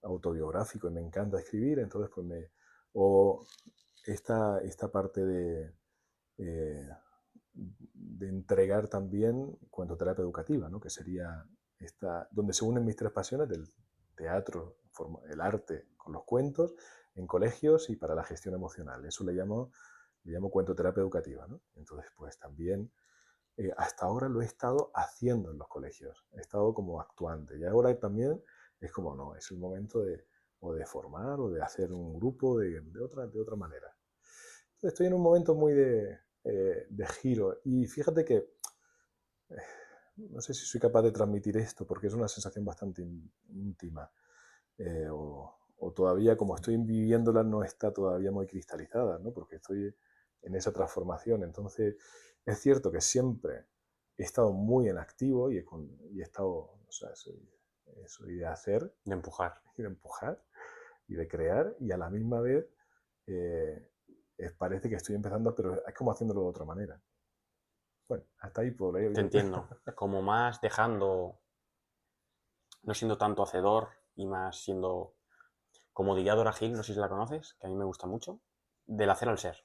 autobiográfico y me encanta escribir, entonces pues o esta parte eh, de entregar también cuentoterapia educativa, ¿no? Que sería donde se unen mis tres pasiones del teatro, el arte con los cuentos, en colegios y para la gestión emocional. Eso le llamo cuentoterapia educativa, ¿no? Entonces, pues también hasta ahora lo he estado haciendo en los colegios, he estado como actuante y ahora también es como, no, es el momento o de formar o de hacer un grupo de otra manera. Estoy en un momento muy de giro y fíjate que no sé si soy capaz de transmitir esto porque es una sensación bastante íntima o todavía como estoy viviéndola no está todavía muy cristalizada, ¿no? Porque estoy en esa transformación. Entonces, es cierto que siempre he estado muy en activo y he estado, o sea, soy de hacer De empujar. y de empujar y de crear y a la misma vez eh, parece que estoy empezando, pero es como haciéndolo de otra manera. Bueno, hasta ahí por ahí. Te entiendo. Como más dejando no siendo tanto hacedor y más siendo, como diría Dora Gil, no sé si la conoces, que a mí me gusta mucho, del hacer al ser,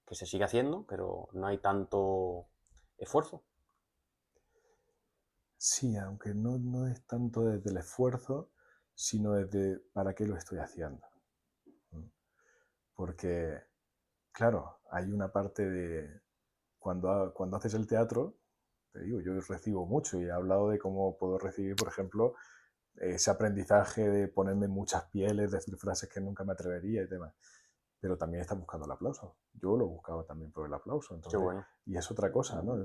que se sigue haciendo, pero no hay tanto esfuerzo. Sí, aunque no es tanto desde el esfuerzo, sino desde para qué lo estoy haciendo. Porque, claro, hay una parte de cuando haces el teatro, te digo, yo recibo mucho y he hablado de cómo puedo recibir, por ejemplo, ese aprendizaje de ponerme muchas pieles, decir frases que nunca me atrevería y demás. Pero también estás buscando el aplauso. Yo lo buscaba también por el aplauso. Qué Entonces, bueno. y es otra cosa, ¿no?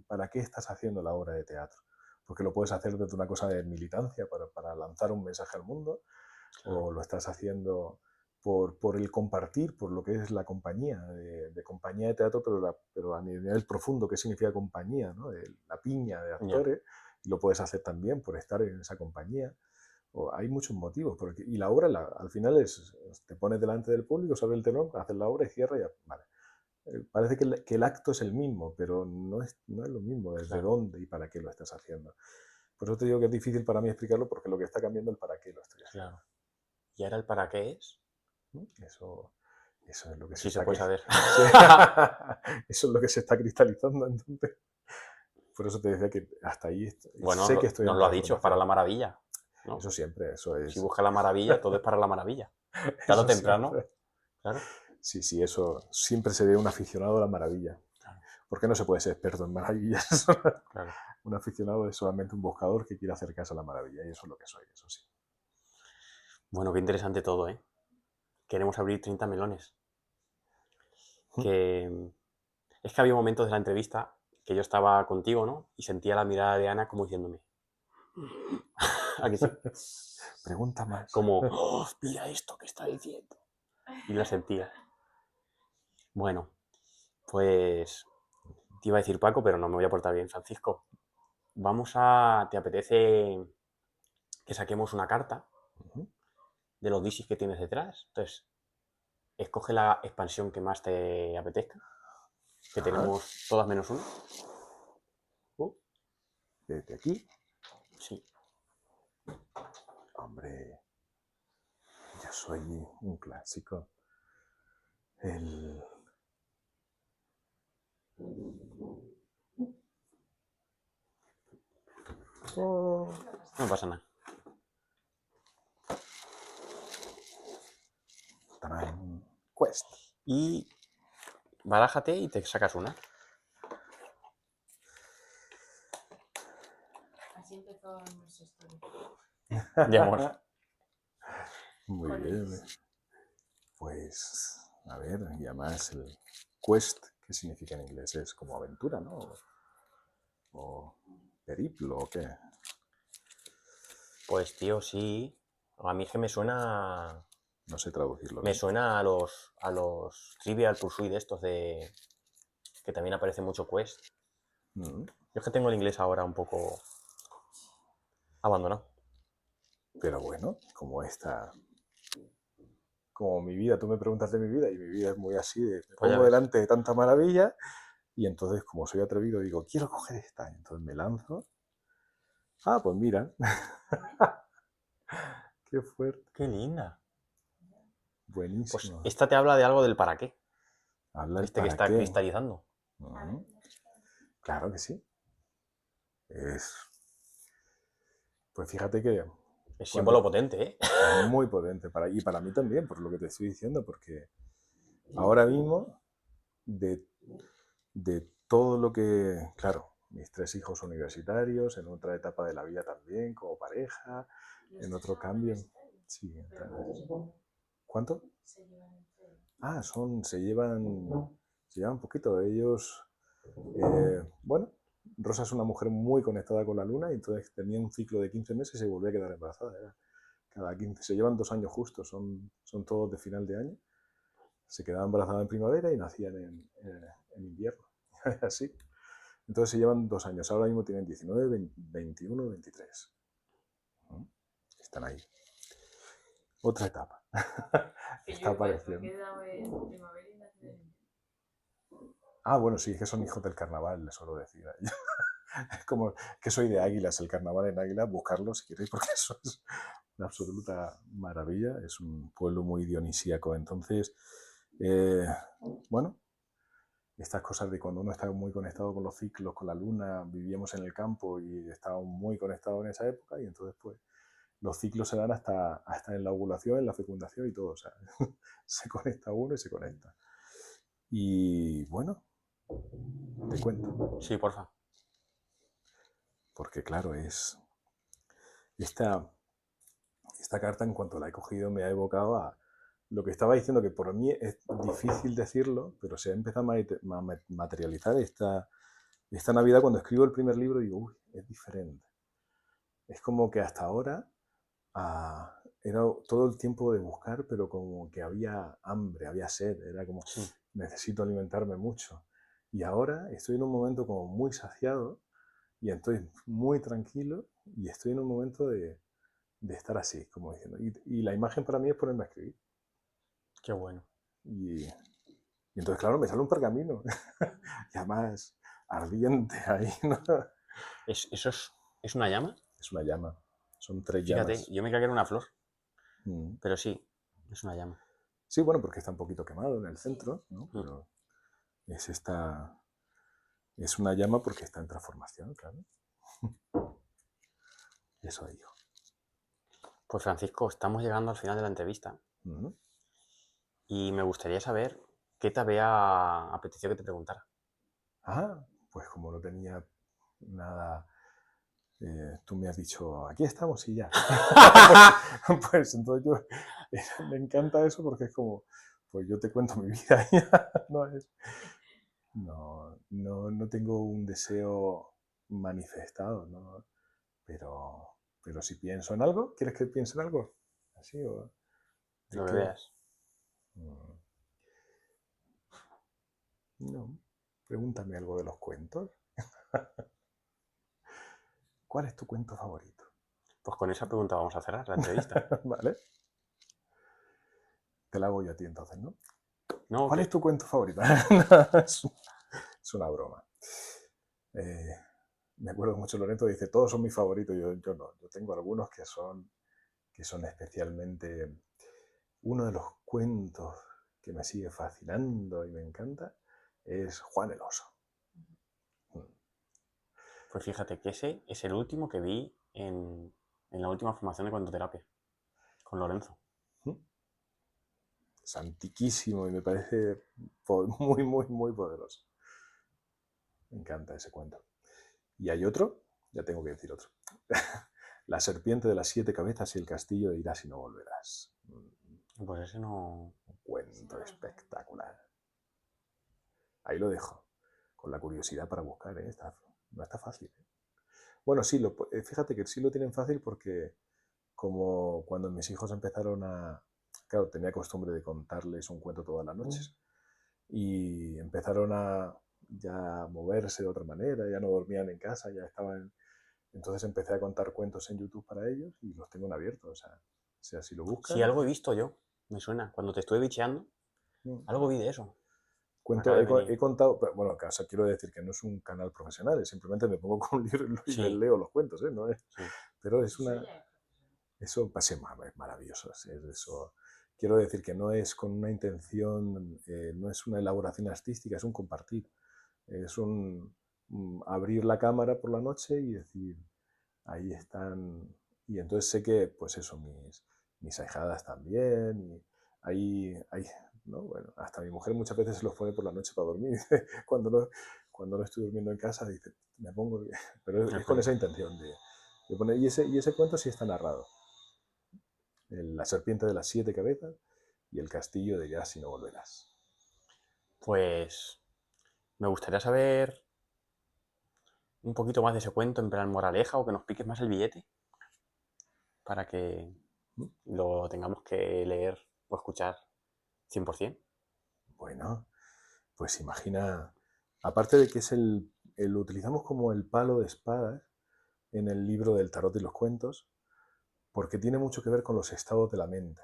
¿Para qué estás haciendo la obra de teatro? Porque lo puedes hacer desde una cosa de militancia para lanzar un mensaje al mundo, Claro. o lo estás haciendo por el compartir, por lo que es la compañía, de compañía de teatro, pero a nivel profundo, ¿qué significa compañía? ¿No? De la piña de Ya, actores, y lo puedes hacer también por estar en esa compañía. Hay muchos motivos, y la obra al final te pones delante del público, sabes el telón, haces la obra y cierras y ya, vale. Parece que el acto es el mismo, pero no es lo mismo desde claro, dónde y para qué lo estás haciendo. Por eso te digo que es difícil para mí explicarlo, porque lo que está cambiando es el para qué lo estoy haciendo. claro. ¿Y ahora el para qué es? ¿No? Eso es lo que se Sí se está puede saber. eso es lo que se está cristalizando. Entonces, por eso te decía que hasta ahí Bueno, sé que estoy nos en lo ha dicho, es para transformación. la maravilla, ¿no? Eso siempre, Si busca la maravilla, todo es para la maravilla. Tarde o eso temprano, siempre. claro. Sí, sí, eso siempre se ve un aficionado a la maravilla. Claro, ¿Por qué no se puede ser experto en maravillas? claro. Un aficionado es solamente un buscador que quiere acercarse a la maravilla, y eso es lo que soy, eso sí. Bueno, qué interesante todo, ¿eh? Queremos abrir 30 melones. Que es que había momentos de la entrevista que yo estaba contigo, ¿no? Y sentía la mirada de Ana como diciéndome, ¿a que sí? Pregunta más. Como, oh, mira esto que está diciendo. Y la sentía. Bueno, pues te iba a decir Paco, pero no me voy a portar bien, Francisco. ¿Te apetece que saquemos una carta de los DCs que tienes detrás? Entonces, escoge la expansión que más te apetezca, que Ajá. tenemos todas menos una. Desde aquí, Sí. hombre, yo soy un clásico. El... Oh, No pasa nada. tarán, Quest. Y barájate y te sacas una. Así empezó nuestra historia. De amor. Muy Con bien. ellos. Pues, a ver, y además el quest, ¿qué significa en inglés? Es como aventura, ¿no? O periplo, ¿o qué? Pues tío, sí. A mí es que me suena. No sé traducirlo Me bien. suena a los Trivial Pursuit de estos de. Que también aparece mucho Quest. Mm. Yo es que tengo el inglés ahora un poco abandonado. Pero bueno, como mi vida, tú me preguntas de mi vida y mi vida es muy así, me Pues ya pongo ves. delante de tanta maravilla y entonces como soy atrevido digo, quiero coger esta, y entonces me lanzo. Ah, pues mira, qué fuerte, Qué linda. Pues buenísimo. esta te habla de algo del para qué. Habla el Este que para está qué. cristalizando. Ujú. Claro que sí. Es, pues fíjate que Es símbolo cuando potente, ¿eh? es muy potente y para mí también, por lo que te estoy diciendo, porque ahora mismo de, de todo lo que, claro, mis 3 hijos universitarios, en otra etapa de la vida también, como pareja, Los en tres otro son cambio. universitarios. Sí, Pero ¿cuántos ¿cuánto? se llevan entre ellos? Ah, se llevan poquito. Ellos, bueno, Rosa es una mujer muy conectada con la luna y entonces tenía un ciclo de 15 meses y se volvía a quedar embarazada. Cada 15, se llevan 2 años justos, son todos de final de año. Se quedaba embarazada en primavera y nacían en invierno. Así. Entonces se llevan 2 años. Ahora mismo tienen 19, 20, 21, 23. Están ahí. Otra etapa. Que Está yo igual me he apareciendo. quedado en primavera y nací en invierno. Ah, bueno, sí, es que son hijos del carnaval, les suelo decir a ellos. como que soy de Águilas, el carnaval en Águilas, buscarlo si queréis, porque eso es una absoluta maravilla. Es un pueblo muy dionisíaco. Entonces, eh, bueno, estas cosas de cuando uno está muy conectado con los ciclos, con la luna, vivíamos en el campo y estábamos muy conectados en esa época, y entonces pues los ciclos se dan hasta en la ovulación, en la fecundación y todo. O sea, se conecta uno y se conecta. Y bueno, te cuento, Sí, porfa. porque claro, esta, esta carta, en cuanto la he cogido, me ha evocado a lo que estaba diciendo, que por mí es difícil decirlo, pero se ha empezado a materializar esta Navidad. Cuando escribo el primer libro digo, uy, es diferente. Es como que hasta ahora era todo el tiempo de buscar, pero como que había hambre, había sed, era como, Sí. necesito alimentarme mucho. Y ahora estoy en un momento como muy saciado y estoy muy tranquilo y estoy en un momento de estar así, como diciendo. Y la imagen para mí es ponerme a escribir. Qué bueno. Y entonces, claro, me sale un pergamino, y además ardiente ahí, ¿no? ¿Eso es una llama? Es una llama, son 3 Fíjate, llamas. yo me creía que era una flor, Mm. pero sí, es una llama. Sí, bueno, porque está un poquito quemado en el Sí. centro, ¿no? Mm. Pero es una llama porque está en transformación, claro. Eso digo. Pues Francisco, estamos llegando al final de la entrevista Ujú. y me gustaría saber qué te había apetecido que te preguntara. Ah, pues como no tenía nada, tú me has dicho, aquí estamos y ya. Pues entonces me encanta eso, porque es como, pues yo te cuento mi vida y ya. No tengo un deseo manifestado, ¿no? Pero si pienso en algo, ¿quieres que piense en algo? ¿Así o de Lo que qué? veas. Mm, No. Pregúntame algo de los cuentos. ¿Cuál es tu cuento favorito? Pues con esa pregunta vamos a cerrar la entrevista. ¿Vale? Te la hago yo a ti entonces, ¿no? No, ¿Cuál es que tu cuento favorito? Es una broma. Eh, Me acuerdo mucho, Lorenzo dice, todos son mis favoritos. Yo no, yo tengo algunos que son especialmente... Uno de los cuentos que me sigue fascinando y me encanta es Juan el Oso. pues fíjate que ese es el último que vi en la última formación de cuentoterapia con Lorenzo. Es antiquísimo y me parece muy, muy, muy poderoso. Me encanta ese cuento. Y hay otro, ya tengo que decir otro. La serpiente de las 7 cabezas y el castillo de irás y no volverás. Pues ese no. Un cuento espectacular. Ahí lo dejo, con la curiosidad para buscar, ¿eh? No está fácil, ¿eh? Bueno, sí, fíjate que sí lo tienen fácil, porque como cuando mis hijos empezaron a... Claro, tenía costumbre de contarles un cuento todas las noches y empezaron a ya moverse de otra manera, ya no dormían en casa, ya estaban... Entonces empecé a contar cuentos en YouTube para ellos y los tengo en abierto. O sea, si lo Sí, buscan... algo he visto yo. Me suena. Cuando te estuve bicheando, mm, algo vi de eso. Me Cuento, acaba de he venir. contado, pero, bueno, o sea, quiero decir que no es un canal profesional, simplemente me pongo con un libro y les Sí, leo los cuentos, ¿eh? No es, sí. pero es Eso una, ya es profesional. eso es maravilloso, eso. Quiero decir que no es con una intención, no es una elaboración artística, es un compartir, es abrir la cámara por la noche y decir, ahí están, y entonces sé que, pues eso, mis ahijadas también, y ahí, ¿no? Bueno, hasta mi mujer muchas veces se los pone por la noche para dormir. Cuando no estoy durmiendo en casa, dice, me pongo, pero El es con esa cuento. intención de poner, y ese cuento sí está narrado. La serpiente de las 7 cabezas y el castillo de irás y no volverás. Pues me gustaría saber un poquito más de ese cuento, en plan moraleja, o que nos piques más el billete, para que ¿Mm? lo tengamos que leer o escuchar 100%. Bueno, pues imagina, aparte de que lo utilizamos como el palo de espadas en el libro del tarot y los cuentos, porque tiene mucho que ver con los estados de la mente.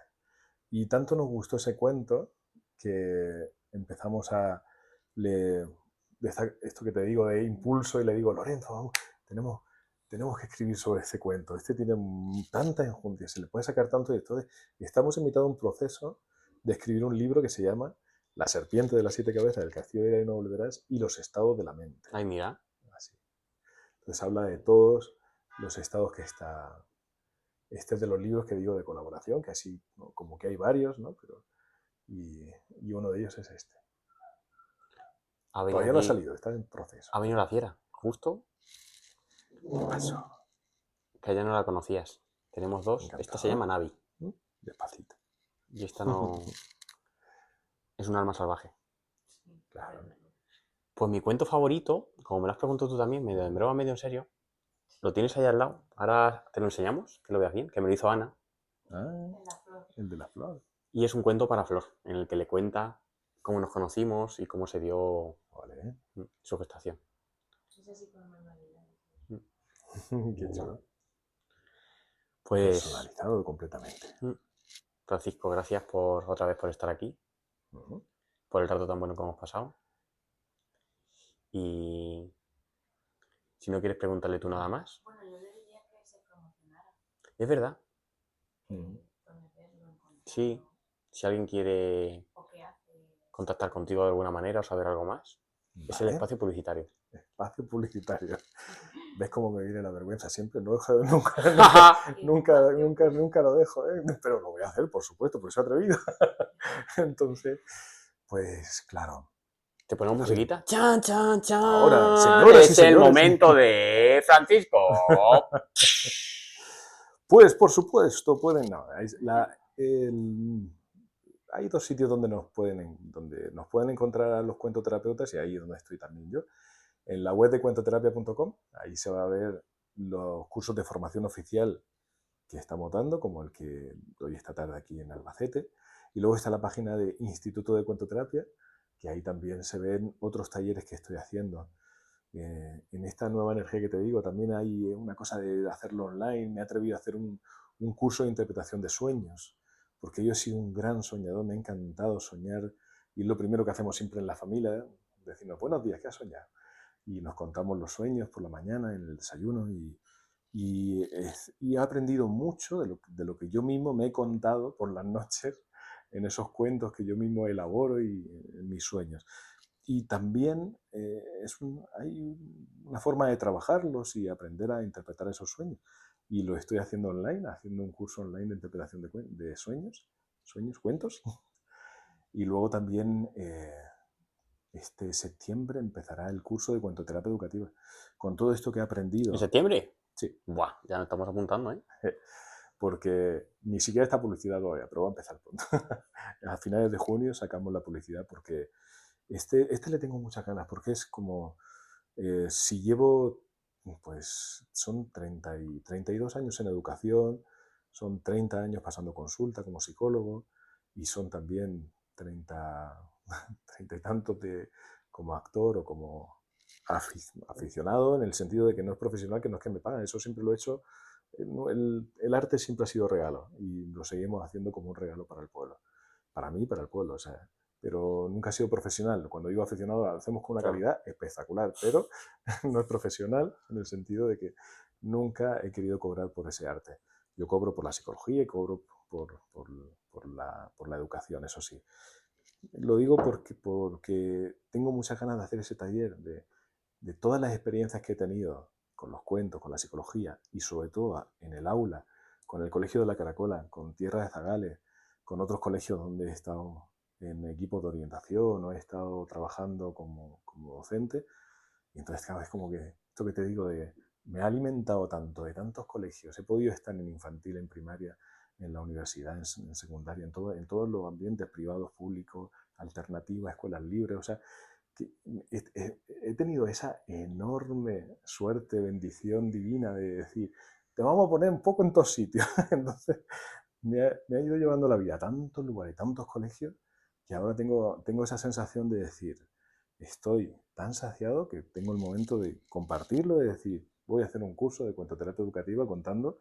Y tanto nos gustó ese cuento que empezamos le esto que te digo de impulso y le digo, Lorenzo, vamos, tenemos que escribir sobre este cuento. Este tiene tanta enjundia, se le puede sacar tanto de todo. Y estamos invitados a un proceso de escribir un libro que se llama La serpiente de las 7 cabezas, del castillo de Ira y no volverás, y los estados de la mente. Ay, mira. Así. Entonces habla de todos los estados que está. Este es de los libros que digo de colaboración, que así, ¿no? Como que hay varios, ¿no? Y uno de ellos es este. Ha venido Todavía no ha aquí, salido, está en proceso. ha venido la fiera, justo, ¿Qué pasó? que ya no la conocías. Tenemos dos. Encantado. Esta se llama Navi Despacito. y esta no... es un alma salvaje. Claro. Pues mi cuento favorito, como me lo has preguntado tú también, medio en broma, medio en serio, lo tienes ahí al lado. Ahora te lo enseñamos, que lo veas bien, que me lo hizo Ana. Ah, En la flor. el de la flor. Y es un cuento para Flor, en el que le cuenta cómo nos conocimos y cómo se dio Vale. su gestación. Es así con manualidades. Qué chulo. Pues, Personalizado completamente. Francisco, gracias otra vez por estar aquí, Ujú. por el rato tan bueno que hemos pasado. Y si no quieres preguntarle tú nada más, Bueno, yo le diría que se promocionara. es verdad, Ujú. Donde verlo, encontrarlo. sí, si alguien quiere O qué hace. contactar contigo de alguna manera o saber algo más, es el Vale. espacio publicitario. Espacio publicitario. ¿Ves cómo me viene la vergüenza? Siempre no dejo, nunca lo dejo, ¿eh? Pero lo voy a hacer, por supuesto, porque soy atrevido. Entonces, pues claro. ¿Te ponemos A ver. musiquita? ¡Chan, chan, chan! Ahora, señoras y es el señores. momento de Francisco. Pues por supuesto, pueden. No, hay dos sitios donde nos pueden encontrar a los cuentoterapeutas, y ahí es donde estoy también yo. En la web de cuentoterapia.com, ahí se va a ver los cursos de formación oficial que estamos dando, como el que doy esta tarde aquí en Albacete. Y luego está la página de Instituto de Cuentoterapia, que ahí también se ven otros talleres que estoy haciendo. En esta nueva energía que te digo, también hay una cosa de hacerlo online. Me he atrevido a hacer un curso de interpretación de sueños, porque yo he sido un gran soñador, me ha encantado soñar, y lo primero que hacemos siempre en la familia, decirnos, buenos días, ¿qué has soñado? Y nos contamos los sueños por la mañana, en el desayuno, y he aprendido mucho de lo que yo mismo me he contado por las noches en esos cuentos que yo mismo elaboro y en mis sueños. Y también hay una forma de trabajarlos y aprender a interpretar esos sueños. Y lo estoy haciendo online, haciendo un curso online de interpretación de sueños, cuentos. Y luego también este septiembre empezará el curso de cuentoterapia educativa. Con todo esto que he aprendido. ¿En septiembre? Sí. Buah, ya nos estamos apuntando, ¿eh? Porque ni siquiera está publicidad todavía, pero va a empezar pronto. A finales de junio sacamos la publicidad, porque este le tengo muchas ganas, porque es como, si llevo, pues son 32 años en educación, son 30 años pasando consulta como psicólogo, y son también 30 y tantos como actor o como aficionado, en el sentido de que no es profesional, que no es que me pagan, eso siempre lo he hecho. El arte siempre ha sido regalo, y lo seguimos haciendo como un regalo para el pueblo, para mí y para el pueblo, o sea, pero nunca ha sido profesional. Cuando digo aficionado, lo hacemos con una calidad espectacular, pero no es profesional en el sentido de que nunca he querido cobrar por ese arte. Yo cobro por la psicología y cobro por la educación, eso sí. Lo digo porque tengo muchas ganas de hacer ese taller, de todas las experiencias que he tenido con los cuentos, con la psicología, y sobre todo en el aula, con el Colegio de la Caracola, con Tierra de Zagales, con otros colegios donde he estado en equipos de orientación o he estado trabajando como docente. Y entonces cada vez como que esto que te digo me ha alimentado tanto de tantos colegios. He podido estar en infantil, en primaria, en la universidad, en secundaria, en todos los ambientes privados, públicos, alternativas, escuelas libres. O sea, que he tenido esa enorme suerte, bendición divina de decir, te vamos a poner un poco en todos sitios. Entonces, me ha ido llevando la vida a tantos lugares, tantos colegios, que ahora tengo esa sensación de decir, estoy tan saciado que tengo el momento de compartirlo, de decir, voy a hacer un curso de cuentoterapia educativa contando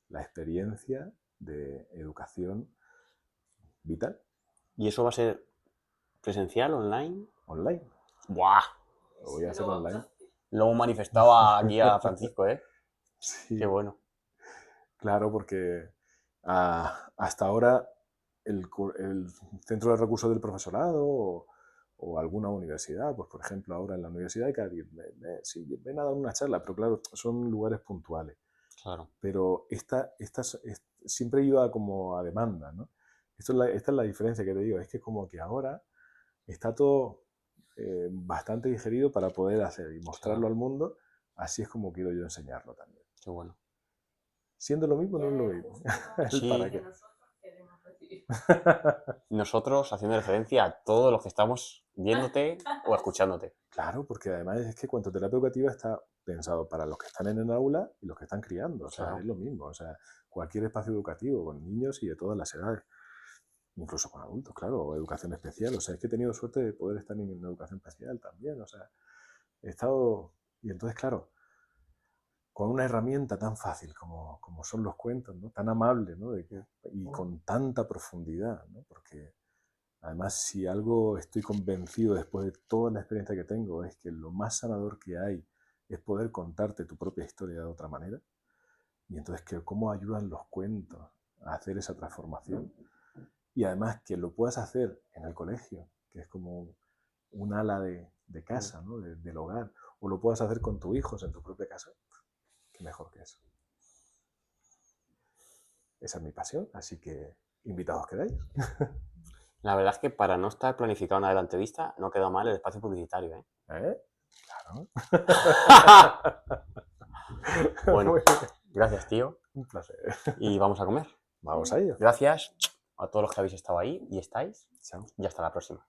la experiencia de educación vital. ¿Y eso va a ser presencial, online? Online. ¡Buah! Lo voy a hacer online. Lo hemos manifestado aquí a Francisco, ¿eh? Sí, Qué bueno. claro, porque hasta ahora el centro de recursos del profesorado o alguna universidad, pues por ejemplo ahora en la Universidad de Cádiz, sí, ven a dar una charla, pero claro, son lugares puntuales. Claro. Pero siempre iba como a demanda, ¿no? Esta es la diferencia que te digo, es que como que ahora está todo bastante digerido para poder hacer y mostrarlo al mundo, así es como quiero yo enseñarlo también. Qué bueno. Siendo lo mismo, no es lo mismo. El Sí. para qué. Nosotros haciendo referencia a todos los que estamos viéndote o escuchándote. Claro, porque además es que cuentoterapia educativa está pensado para los que están en el aula y los que están criando. O sea, Claro. es lo mismo. O sea, cualquier espacio educativo con niños y de todas las edades. Incluso con adultos, claro, o educación especial. O sea, es que he tenido suerte de poder estar en educación especial también. O sea, he estado... Y entonces, claro, con una herramienta tan fácil como son los cuentos, ¿no? Tan amable, ¿no? Y con tanta profundidad, ¿no? Porque además, si algo estoy convencido después de toda la experiencia que tengo, es que lo más sanador que hay es poder contarte tu propia historia de otra manera. Y entonces, ¿cómo ayudan los cuentos a hacer esa transformación? Y además que lo puedas hacer en el colegio, que es como un ala de casa, ¿no? Del hogar, o lo puedas hacer con tus hijos en tu propia casa, qué mejor que eso. Esa es mi pasión, así que invitados quedáis. La verdad es que para no estar planificado nada de la entrevista, no queda mal el espacio publicitario, ¿eh? Claro. Bueno, gracias, tío. Un placer. Y vamos a comer. Vamos a ello. Gracias a todos los que habéis estado ahí y estáis. Chao. Y hasta la próxima.